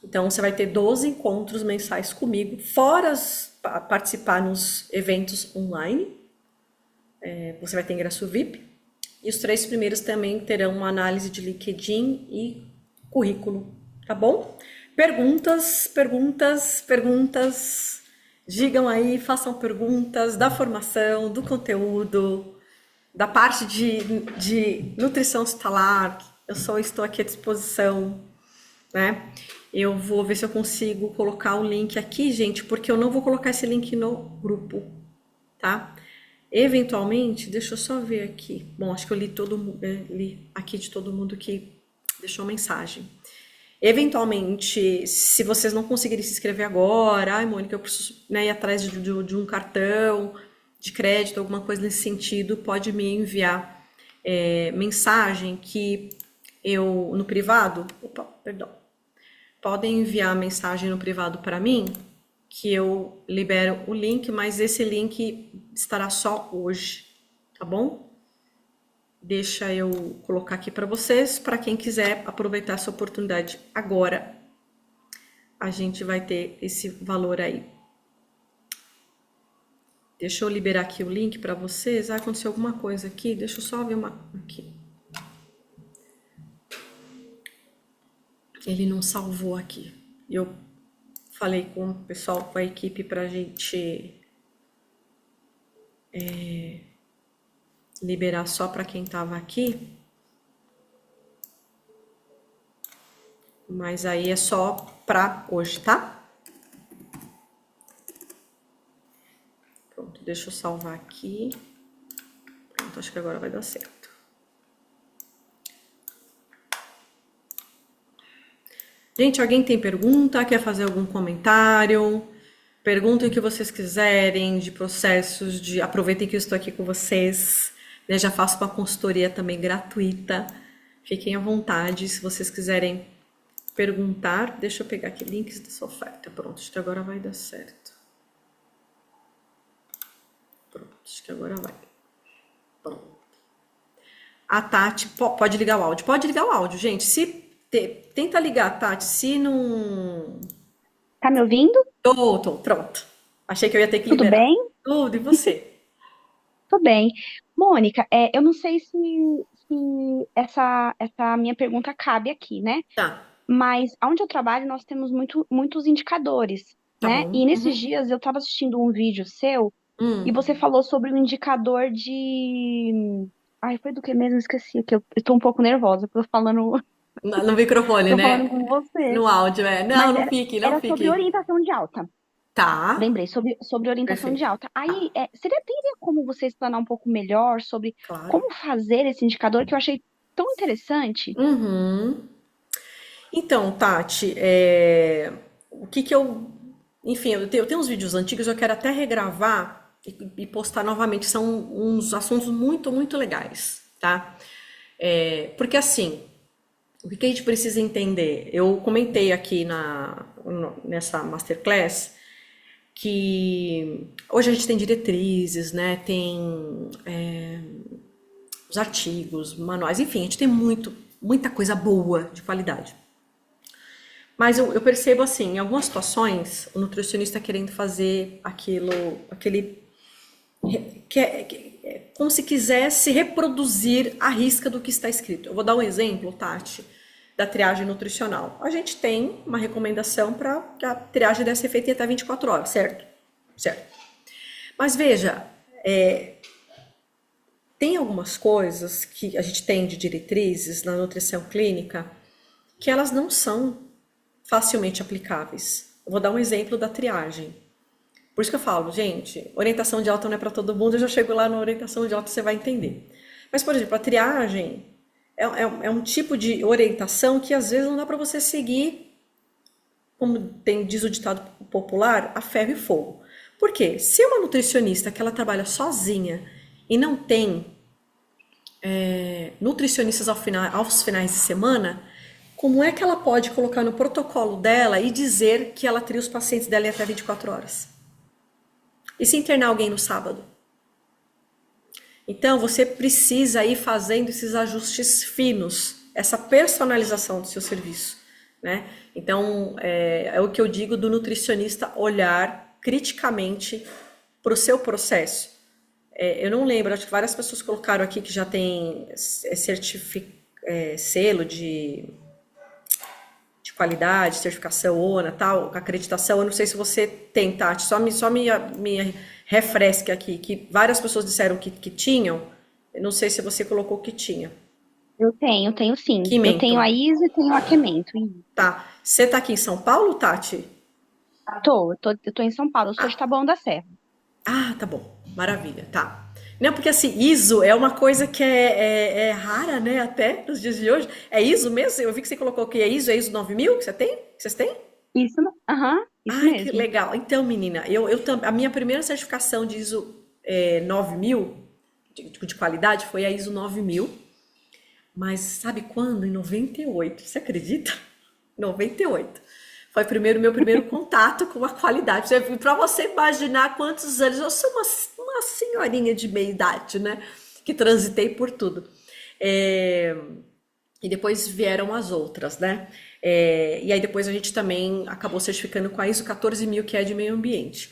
Então, você vai ter 12 encontros mensais comigo, fora participar nos eventos online. Você vai ter ingresso VIP. E os 3 primeiros também terão uma análise de LinkedIn e currículo, tá bom? Perguntas, perguntas, perguntas. Digam aí, façam perguntas da formação, do conteúdo, da parte de nutrição hospitalar. Estou aqui à disposição, né? Eu vou ver se eu consigo colocar o link aqui, gente, porque eu não vou colocar esse link no grupo, tá? Eventualmente, deixa eu só ver aqui. Bom, acho que eu li aqui de todo mundo que deixou mensagem. Eventualmente, se vocês não conseguirem se inscrever agora, ai, Mônica, eu preciso, né, ir atrás de um cartão de crédito, alguma coisa nesse sentido, pode me enviar mensagem que eu, no privado, podem enviar mensagem no privado para mim, que eu libero o link, mas esse link estará só hoje, tá bom? Deixa eu colocar aqui para vocês, para quem quiser aproveitar essa oportunidade agora, a gente vai ter esse valor aí. Deixa eu liberar aqui o link para vocês. Aconteceu alguma coisa aqui, deixa eu só ver uma aqui. Ele não salvou aqui. Eu falei com o pessoal, com a equipe, para a gente liberar só para quem estava aqui. Mas aí é só para hoje, tá? Pronto, deixa eu salvar aqui. Pronto, acho que agora vai dar certo. Gente, alguém tem pergunta? Quer fazer algum comentário? Perguntem o que vocês quiserem de processos, aproveitem que eu estou aqui com vocês. Né? Já faço uma consultoria também gratuita. Fiquem à vontade se vocês quiserem perguntar. Deixa eu pegar aqui links dessa oferta. Pronto, acho que agora vai dar certo. Pronto, acho que agora vai. Pronto. A Tati, pode ligar o áudio. Pode ligar o áudio, gente. Tenta ligar, Tati. Se não... Tá me ouvindo? Tô, pronto. Achei que eu ia ter que Tudo liberar. bem? Tudo, e você? Tô bem. Mônica, eu não sei se essa minha pergunta cabe aqui, né? Tá, Mas onde eu trabalho, nós temos muitos indicadores, tá né? bom. E nesses Uhum. dias eu estava assistindo um vídeo seu e você falou sobre o indicador de. Ai, foi do que mesmo? Esqueci, que eu tô um pouco nervosa, porque eu tô falando, No microfone, tô falando né? com você. No áudio, é. Não, Mas não era, fique, não era sobre fique. orientação de alta. Tá, Lembrei, sobre orientação de perfeito. alta. Tá, Aí, teria como você explanar um pouco melhor sobre claro. como fazer esse indicador que eu achei tão interessante? Uhum. Então, Tati, o que que eu. Enfim, eu tenho uns vídeos antigos, eu quero até regravar e postar novamente. São uns assuntos muito, muito legais, tá? Porque assim, o que que a gente precisa entender? Eu comentei aqui nessa masterclass que hoje a gente tem diretrizes, né? Tem os artigos, manuais, enfim, a gente tem muita coisa boa de qualidade. Mas eu percebo assim, em algumas situações, o nutricionista querendo fazer aquele como se quisesse reproduzir a risca do que está escrito. Eu vou dar um exemplo, Tati, da triagem nutricional. A gente tem uma recomendação para que a triagem deve ser feita em até 24 horas, certo? Certo. Mas veja, tem algumas coisas que a gente tem de diretrizes na nutrição clínica que elas não são facilmente aplicáveis. Eu vou dar um exemplo da triagem. Por isso que eu falo, gente, orientação de alta não é para todo mundo, eu já chego lá na orientação de alta, você vai entender. Mas, por exemplo, a triagem é um tipo de orientação que às vezes não dá para você seguir, como diz o ditado popular, a ferro e fogo. Por quê? Se é uma nutricionista que ela trabalha sozinha e não tem nutricionistas aos finais de semana, como é que ela pode colocar no protocolo dela e dizer que ela tria os pacientes dela em até 24 horas? E se internar alguém no sábado? Então, você precisa ir fazendo esses ajustes finos, essa personalização do seu serviço, né? Então, é o que eu digo do nutricionista olhar criticamente para o seu processo. Eu não lembro, acho que várias pessoas colocaram aqui que já tem selo de qualidade, certificação ONA, tal, acreditação. Eu não sei se você tem, Tati, me refresque aqui, que várias pessoas disseram que tinham. Eu não sei se você colocou que tinha. Eu tenho sim. Que Eu tenho mentam. a ISO e tenho a Quemento. Tá. Você tá aqui em São Paulo, Tati? Eu tô em São Paulo, eu sou de Taboão da Serra. Ah, tá bom. Maravilha, tá. Não, porque assim, ISO é uma coisa que é rara, né, até nos dias de hoje. É ISO mesmo? Eu vi que você colocou que é ISO 9000 que você tem? Que vocês têm? Aham, isso Ai, que mesmo. legal. Então, menina, a minha primeira certificação de ISO 9000, de qualidade, foi a ISO 9000. Mas sabe quando? Em 98. Você acredita? 98. Foi meu primeiro contato com a qualidade. Para você imaginar quantos anos. Eu sou uma senhorinha de meia idade, né? Que transitei por tudo. É, E depois vieram as outras, né? E aí depois a gente também acabou certificando com a ISO 14000, que é de meio ambiente.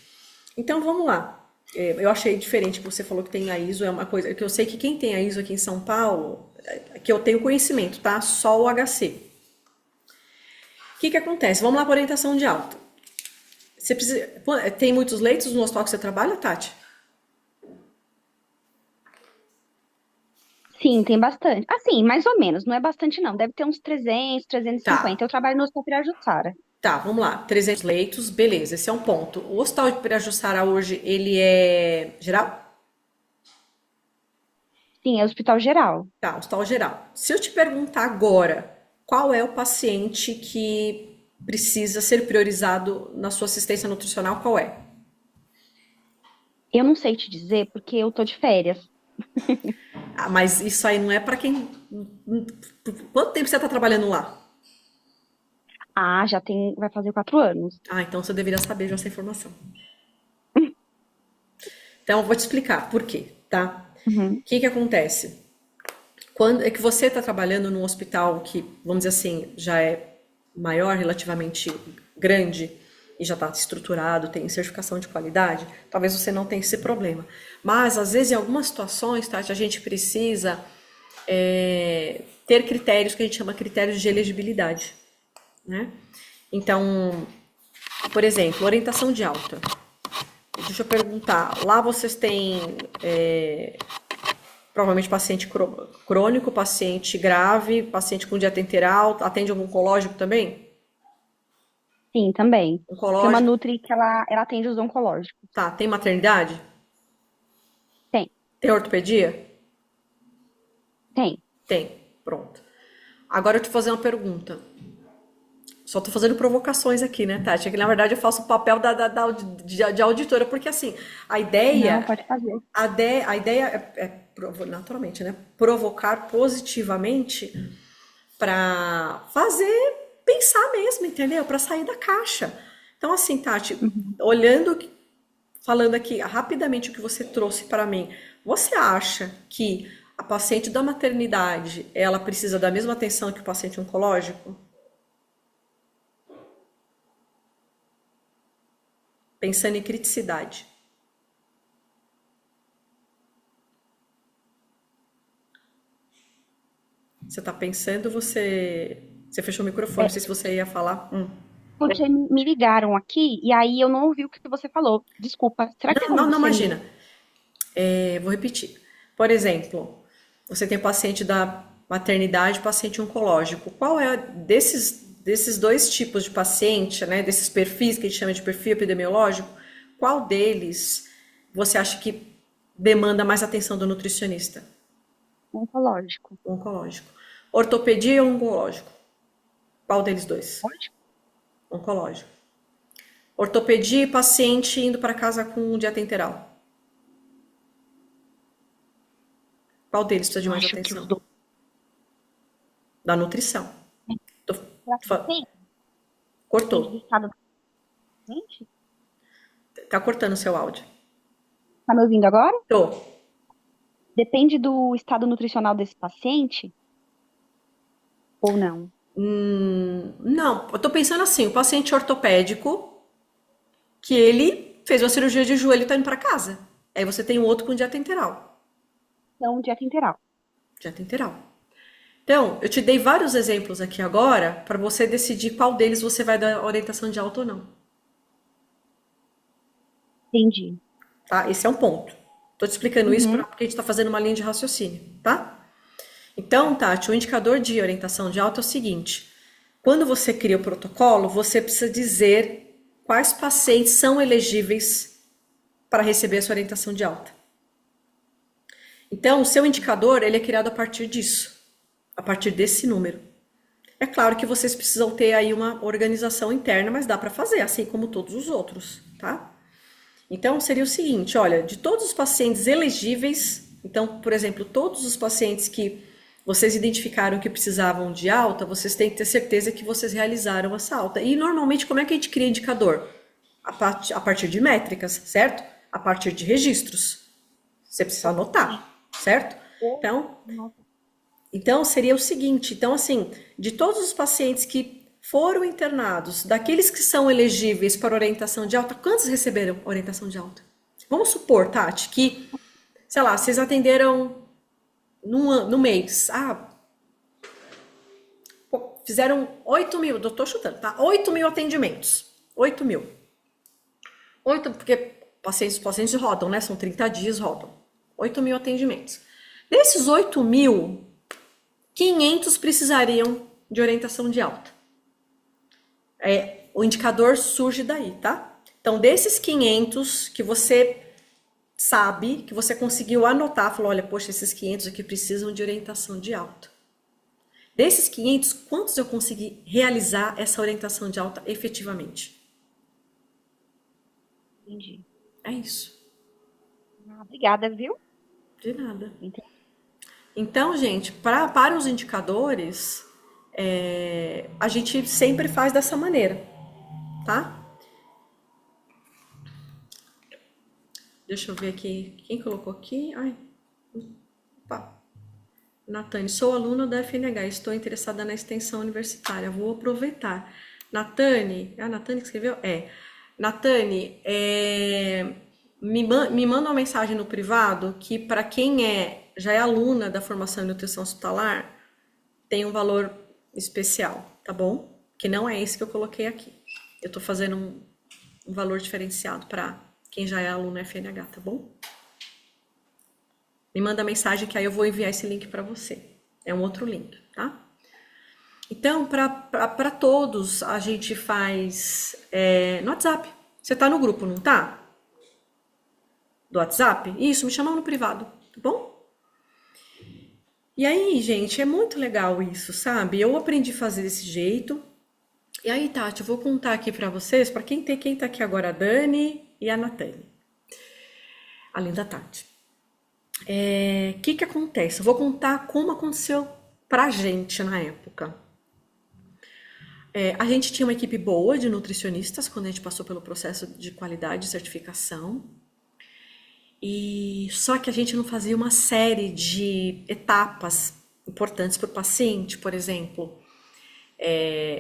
Então vamos lá. Eu achei diferente que você falou que tem a ISO, é uma coisa que eu sei que quem tem a ISO aqui em São Paulo, que eu tenho conhecimento, tá? Só o HC. O que que acontece? Vamos lá para orientação de alta. Você precisa, tem muitos leitos no hospital que você trabalha, Tati? Sim, tem bastante. Assim, mais ou menos, não é bastante não. Deve ter uns 300, Tá, 350. Eu trabalho no Hospital Pirajussara. tá, vamos lá. 300 leitos, beleza, esse é um ponto. O hospital de Pirajussara hoje, ele é geral? Sim, é hospital geral. Tá, hospital geral. Se eu te perguntar agora, qual é o paciente que precisa ser priorizado na sua assistência nutricional, qual é? Eu não sei te dizer porque eu tô de férias. Ah, mas isso aí não é para quem. Quanto tempo você está trabalhando lá? Ah, já tem, vai fazer 4 anos. Ah, então você deveria saber já essa informação. Então, eu vou te explicar por quê, tá? Uhum. O que que acontece? Quando é que você está trabalhando num hospital que, vamos dizer assim, já é maior, relativamente grande e já está estruturado, tem certificação de qualidade, talvez você não tenha esse problema. Mas, às vezes, em algumas situações, tá, a gente precisa ter critérios que a gente chama critérios de elegibilidade, né? Então, por exemplo, orientação de alta. Deixa eu perguntar, lá vocês têm provavelmente paciente crônico, paciente grave, paciente com dieta enteral, atende algum oncológico também? Sim, também. Tem uma Oncológico, Nutri que ela atende os oncológicos. tá, tem maternidade? Tem, Tem ortopedia? tem. Tem, pronto. Agora eu te fazer uma pergunta. Só tô fazendo provocações aqui, né, Tati? É que na verdade eu faço o papel de auditora, porque assim, a Não, ideia, pode fazer. a ideia naturalmente, né? Provocar positivamente para fazer pensar mesmo, entendeu? Para sair da caixa. Então, assim, Tati, Uhum. olhando, falando aqui rapidamente o que você trouxe para mim, você acha que a paciente da maternidade, ela precisa da mesma atenção que o paciente oncológico? Pensando em criticidade. Você está pensando, você fechou o microfone, É, não sei se você ia falar. porque me ligaram aqui e aí eu não ouvi o que você falou. Desculpa. Será que é Não, como não, não você imagina. Vou repetir. Por exemplo, você tem paciente da maternidade, paciente oncológico. Qual é desses dois tipos de paciente, né, desses perfis que a gente chama de perfil epidemiológico, qual deles você acha que demanda mais atenção do nutricionista? oncológico? O oncológico. Ortopedia ou oncológico? Qual deles dois? Pode? Oncológico. Ortopedia e paciente indo para casa com dieta enteral. Qual deles precisa de Eu mais acho que os atenção? dois. Da nutrição. Será que Fa- depende? Depende do Cortou. estado do paciente? Tá cortando o seu áudio. Tá me ouvindo agora? Tô. Depende do estado nutricional desse paciente ou não? Não, eu tô pensando assim, o paciente ortopédico, que ele fez uma cirurgia de joelho e tá indo pra casa. Aí você tem um outro com dieta enteral. Então, dieta interal. Dieta enteral. Então, eu te dei vários exemplos aqui agora para você decidir qual deles você vai dar orientação de alta ou não, Entendi. tá? Esse é um ponto. Tô te explicando isso Uhum. porque a gente tá fazendo uma linha de raciocínio, tá? Então, Tati, o indicador de orientação de alta é o seguinte: quando você cria o protocolo, você precisa dizer quais pacientes são elegíveis para receber essa orientação de alta. Então, o seu indicador, ele é criado a partir disso, a partir desse número. É claro que vocês precisam ter aí uma organização interna, mas dá para fazer, assim como todos os outros, tá? Então, seria o seguinte, olha, de todos os pacientes elegíveis, então, por exemplo, todos os pacientes que vocês identificaram que precisavam de alta, vocês têm que ter certeza que vocês realizaram essa alta. E normalmente, como é que a gente cria indicador? A partir de métricas, certo? A partir de registros. Você precisa anotar, certo? Então, Nossa, então seria o seguinte, então assim, de todos os pacientes que foram internados, daqueles que são elegíveis para orientação de alta, quantos receberam orientação de alta? Vamos supor, Tati, que, sei lá, vocês atenderam no mês, fizeram 8.000, eu tô chutando, tá? 8.000 atendimentos, 8.000. Porque os pacientes rodam, né? São 30 dias, rodam. 8.000 atendimentos. Desses 8.000, 500 precisariam de orientação de alta. O indicador surge daí, tá? Então, desses 500 que você sabe, que você conseguiu anotar, falou, olha, poxa, esses 500 aqui precisam de orientação de alta. Desses 500, quantos eu consegui realizar essa orientação de alta efetivamente? entendi. É isso. Obrigada, viu? De nada. Entendi. Então, gente, para os indicadores, a gente sempre faz dessa maneira, tá? Deixa eu ver aqui. Quem colocou aqui? Ai, opa. Natane, sou aluna da FNH, estou interessada na extensão universitária, vou aproveitar. Natane, é a Natane que escreveu? É. Natane, me manda uma mensagem no privado que para quem já é aluna da formação em nutrição hospitalar, tem um valor especial, tá bom? Que não é esse que eu coloquei aqui. Eu tô fazendo um valor diferenciado para quem já é aluno FNH, tá bom? Me manda mensagem que aí eu vou enviar esse link para você. É um outro link, tá? Então, para todos, a gente faz no WhatsApp. Você tá no grupo, não tá? Do WhatsApp? Isso, me chama no privado, tá bom? E aí, gente, é muito legal isso, sabe? Eu aprendi a fazer desse jeito. E aí, Tati, eu vou contar aqui para vocês, para quem tá aqui agora, a Dani e a Natane, além da Tati. Que acontece? Eu vou contar como aconteceu pra gente na época. A gente tinha uma equipe boa de nutricionistas quando a gente passou pelo processo de qualidade e certificação. E só que a gente não fazia uma série de etapas importantes para o paciente, por exemplo.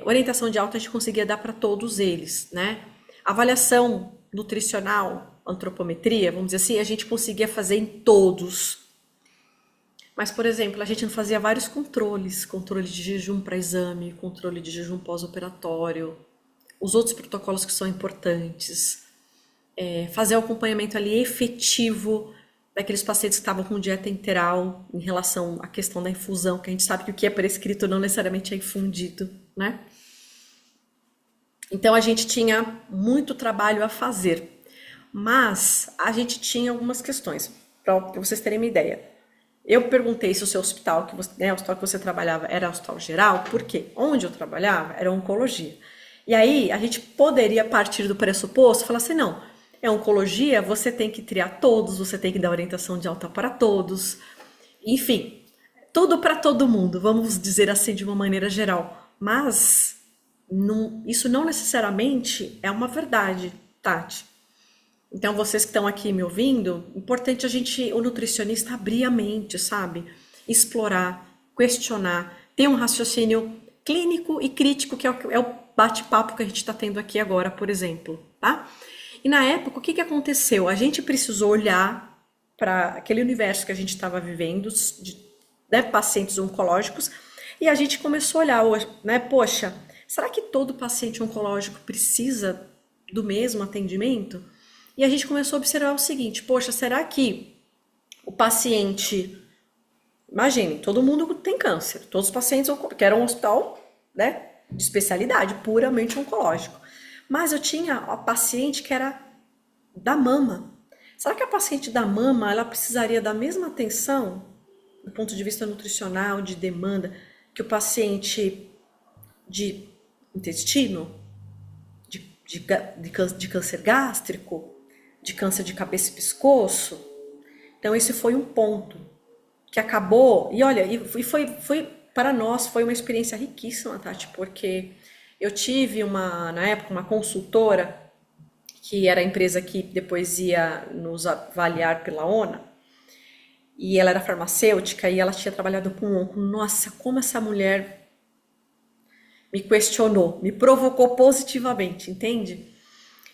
Orientação de alta a gente conseguia dar para todos eles, né? Avaliação nutricional, antropometria, vamos dizer assim, a gente conseguia fazer em todos. Mas, por exemplo, a gente não fazia vários controles, controle de jejum para exame, controle de jejum pós-operatório, os outros protocolos que são importantes, fazer o acompanhamento ali efetivo daqueles pacientes que estavam com dieta enteral em relação à questão da infusão, que a gente sabe que o que é prescrito não necessariamente é infundido, né? Então a gente tinha muito trabalho a fazer, mas a gente tinha algumas questões, para vocês terem uma ideia. Eu perguntei se o seu hospital, o hospital que você trabalhava era hospital geral, porque onde eu trabalhava era oncologia. E aí a gente poderia partir do pressuposto e falar assim, não, oncologia, você tem que triar todos, você tem que dar orientação de alta para todos, enfim, tudo para todo mundo, vamos dizer assim de uma maneira geral. Mas isso não necessariamente é uma verdade, Tati. Então, vocês que estão aqui me ouvindo, importante o nutricionista abrir a mente, sabe? Explorar, questionar, ter um raciocínio clínico e crítico, que é o bate-papo que a gente está tendo aqui agora, por exemplo, tá? E na época, o que aconteceu? A gente precisou olhar para aquele universo que a gente estava vivendo, de pacientes oncológicos, e a gente começou a olhar hoje, né? Poxa, será que todo paciente oncológico precisa do mesmo atendimento? E a gente começou a observar o seguinte, poxa, será que o paciente... Imagine, todo mundo tem câncer, todos os pacientes que era um hospital, né, de especialidade, puramente oncológico. Mas eu tinha a paciente que era da mama. Será que a paciente da mama, ela precisaria da mesma atenção, do ponto de vista nutricional, de demanda, que o paciente de intestino, de câncer gástrico, de câncer de cabeça e pescoço? Então esse foi um ponto que acabou, e olha, foi para nós foi uma experiência riquíssima, Tati, porque eu tive na época, uma consultora, que era a empresa que depois ia nos avaliar pela ONA, e ela era farmacêutica, e ela tinha trabalhado com onco. Nossa, como essa mulher me questionou, me provocou positivamente, entende?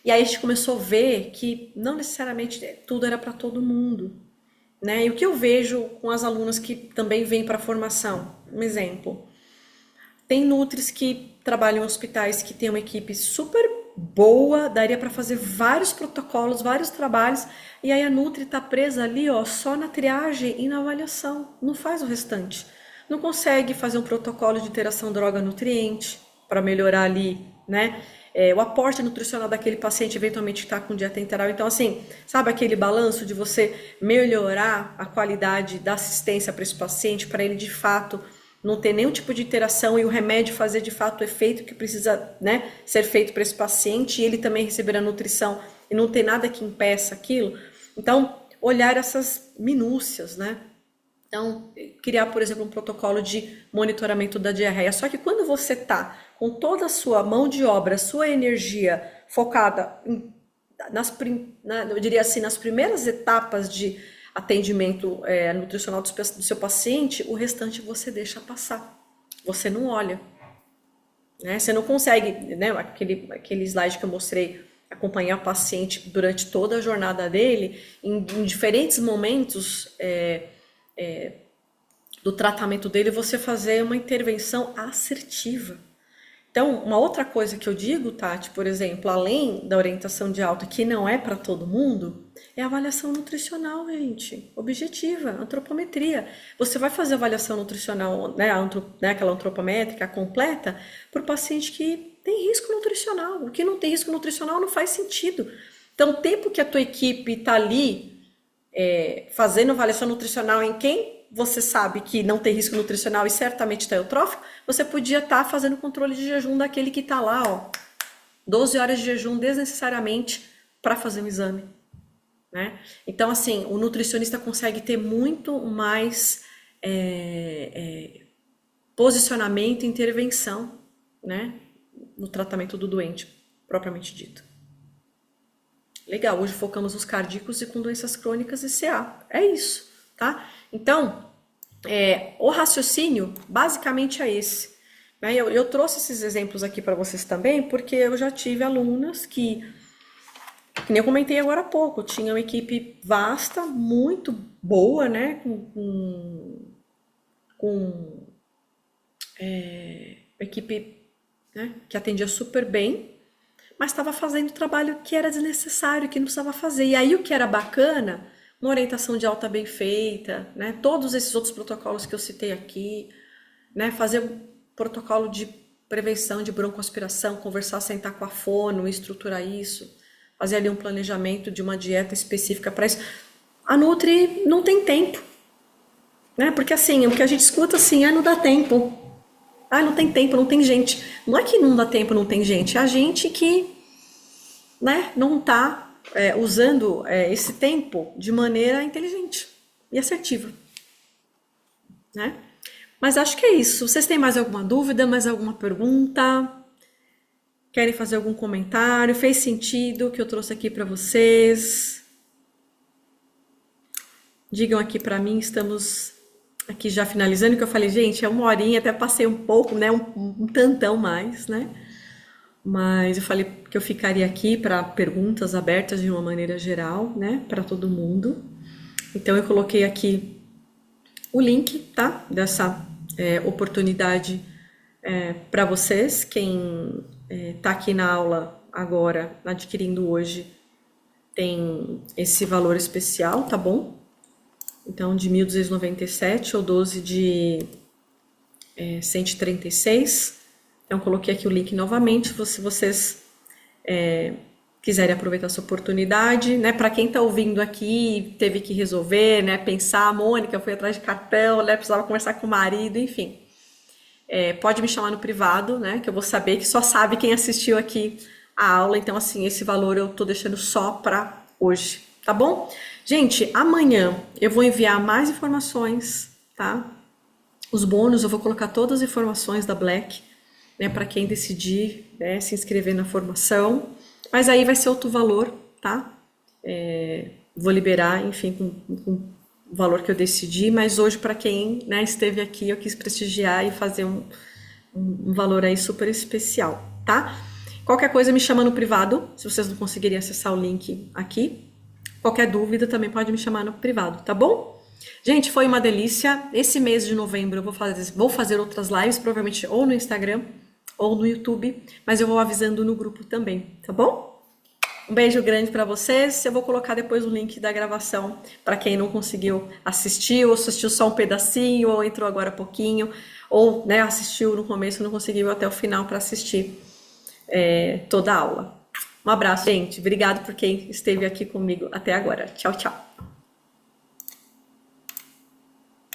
E aí a gente começou a ver que não necessariamente tudo era para todo mundo, né? E o que eu vejo com as alunas que também vêm para a formação, um exemplo, tem nutris que trabalham em hospitais que tem uma equipe super boa, daria para fazer vários protocolos, vários trabalhos, e aí a nutri tá presa ali, ó, só na triagem e na avaliação, não faz o restante. Não consegue fazer um protocolo de interação droga-nutriente para melhorar ali, né? O aporte nutricional daquele paciente eventualmente está com dieta enteral. Então, assim, sabe aquele balanço de você melhorar a qualidade da assistência para esse paciente, para ele de fato não ter nenhum tipo de interação e o remédio fazer de fato o efeito que precisa, né, ser feito para esse paciente, e ele também receber a nutrição e não ter nada que impeça aquilo. Então, olhar essas minúcias, né? Então, criar, por exemplo, um protocolo de monitoramento da diarreia. Só que quando você está com toda a sua mão de obra, sua energia focada eu diria assim, nas primeiras etapas de atendimento nutricional do seu paciente, o restante você deixa passar. Você não olha, né? Você não consegue, né? Aquele slide que eu mostrei, acompanhar o paciente durante toda a jornada dele, em diferentes momentos do tratamento dele, você fazer uma intervenção assertiva. Então, uma outra coisa que eu digo, Tati, por exemplo, além da orientação de alta, que não é para todo mundo, é a avaliação nutricional, gente, objetiva, antropometria. Você vai fazer avaliação nutricional, né, aquela antropométrica completa, para o paciente que tem risco nutricional. O que não tem risco nutricional não faz sentido. Então, o tempo que a tua equipe está ali fazendo avaliação nutricional em quem você sabe que não tem risco nutricional e certamente está eutrófico, você podia estar fazendo controle de jejum daquele que está lá, ó, 12 horas de jejum desnecessariamente para fazer um exame, né? Então, assim, o nutricionista consegue ter muito mais posicionamento e intervenção, né, no tratamento do doente, propriamente dito. Legal, hoje focamos nos cardíacos e com doenças crônicas e CA. É isso, tá? Então, o raciocínio basicamente é esse. Né? Eu trouxe esses exemplos aqui para vocês também, porque eu já tive alunas que nem eu comentei agora há pouco, tinha uma equipe vasta, muito boa, né? Com equipe, né, que atendia super bem, mas estava fazendo trabalho que era desnecessário, que não precisava fazer. E aí o que era bacana, uma orientação de alta bem feita, né? Todos esses outros protocolos que eu citei aqui, né? Fazer um protocolo de prevenção de broncoaspiração, conversar, sentar com a fono, estruturar isso, fazer ali um planejamento de uma dieta específica para isso. A Nutri não tem tempo, né? Porque assim, o que a gente escuta assim, não dá tempo. Não tem tempo, não tem gente. Não é que não dá tempo, não tem gente, é a gente que, né, não está usando esse tempo de maneira inteligente e assertiva, né? Mas acho que é isso. Vocês têm mais alguma dúvida, mais alguma pergunta? Querem fazer algum comentário? Fez sentido o que eu trouxe aqui para vocês? Digam aqui para mim, estamos aqui já finalizando, que eu falei, gente, é 1 horinha, até passei um pouco, né? Um tantão mais, né? Mas eu falei que eu ficaria aqui para perguntas abertas de uma maneira geral, né? Para todo mundo. Então eu coloquei aqui o link, tá? Dessa oportunidade para vocês. Quem tá aqui na aula agora, adquirindo hoje, tem esse valor especial, tá bom? Então, de 1.297 ou 12 de 136. Então, coloquei aqui o link novamente, se vocês quiserem aproveitar essa oportunidade, né? Para quem está ouvindo aqui, teve que resolver, né? Pensar, a Mônica foi atrás de cartão, né? Precisava conversar com o marido, enfim. Pode me chamar no privado, né? Que eu vou saber que só sabe quem assistiu aqui a aula. Então, assim, esse valor eu tô deixando só para hoje, tá bom? Gente, amanhã eu vou enviar mais informações, tá? Os bônus, eu vou colocar todas as informações da Black, né? Para quem decidir, né, se inscrever na formação. Mas aí vai ser outro valor, tá? Vou liberar, enfim, com o valor que eu decidi. Mas hoje, para quem, né, esteve aqui, eu quis prestigiar e fazer um valor aí super especial, tá? Qualquer coisa me chama no privado, se vocês não conseguirem acessar o link aqui. Qualquer dúvida também pode me chamar no privado, tá bom? Gente, foi uma delícia. Esse mês de novembro eu vou fazer outras lives, provavelmente ou no Instagram ou no YouTube, mas eu vou avisando no grupo também, tá bom? Um beijo grande para vocês. Eu vou colocar depois o link da gravação para quem não conseguiu assistir, ou assistiu só um pedacinho, ou entrou agora há pouquinho, ou, né, assistiu no começo e não conseguiu ir até o final para assistir toda a aula. Um abraço, gente. Obrigado por quem esteve aqui comigo até agora. Tchau, tchau.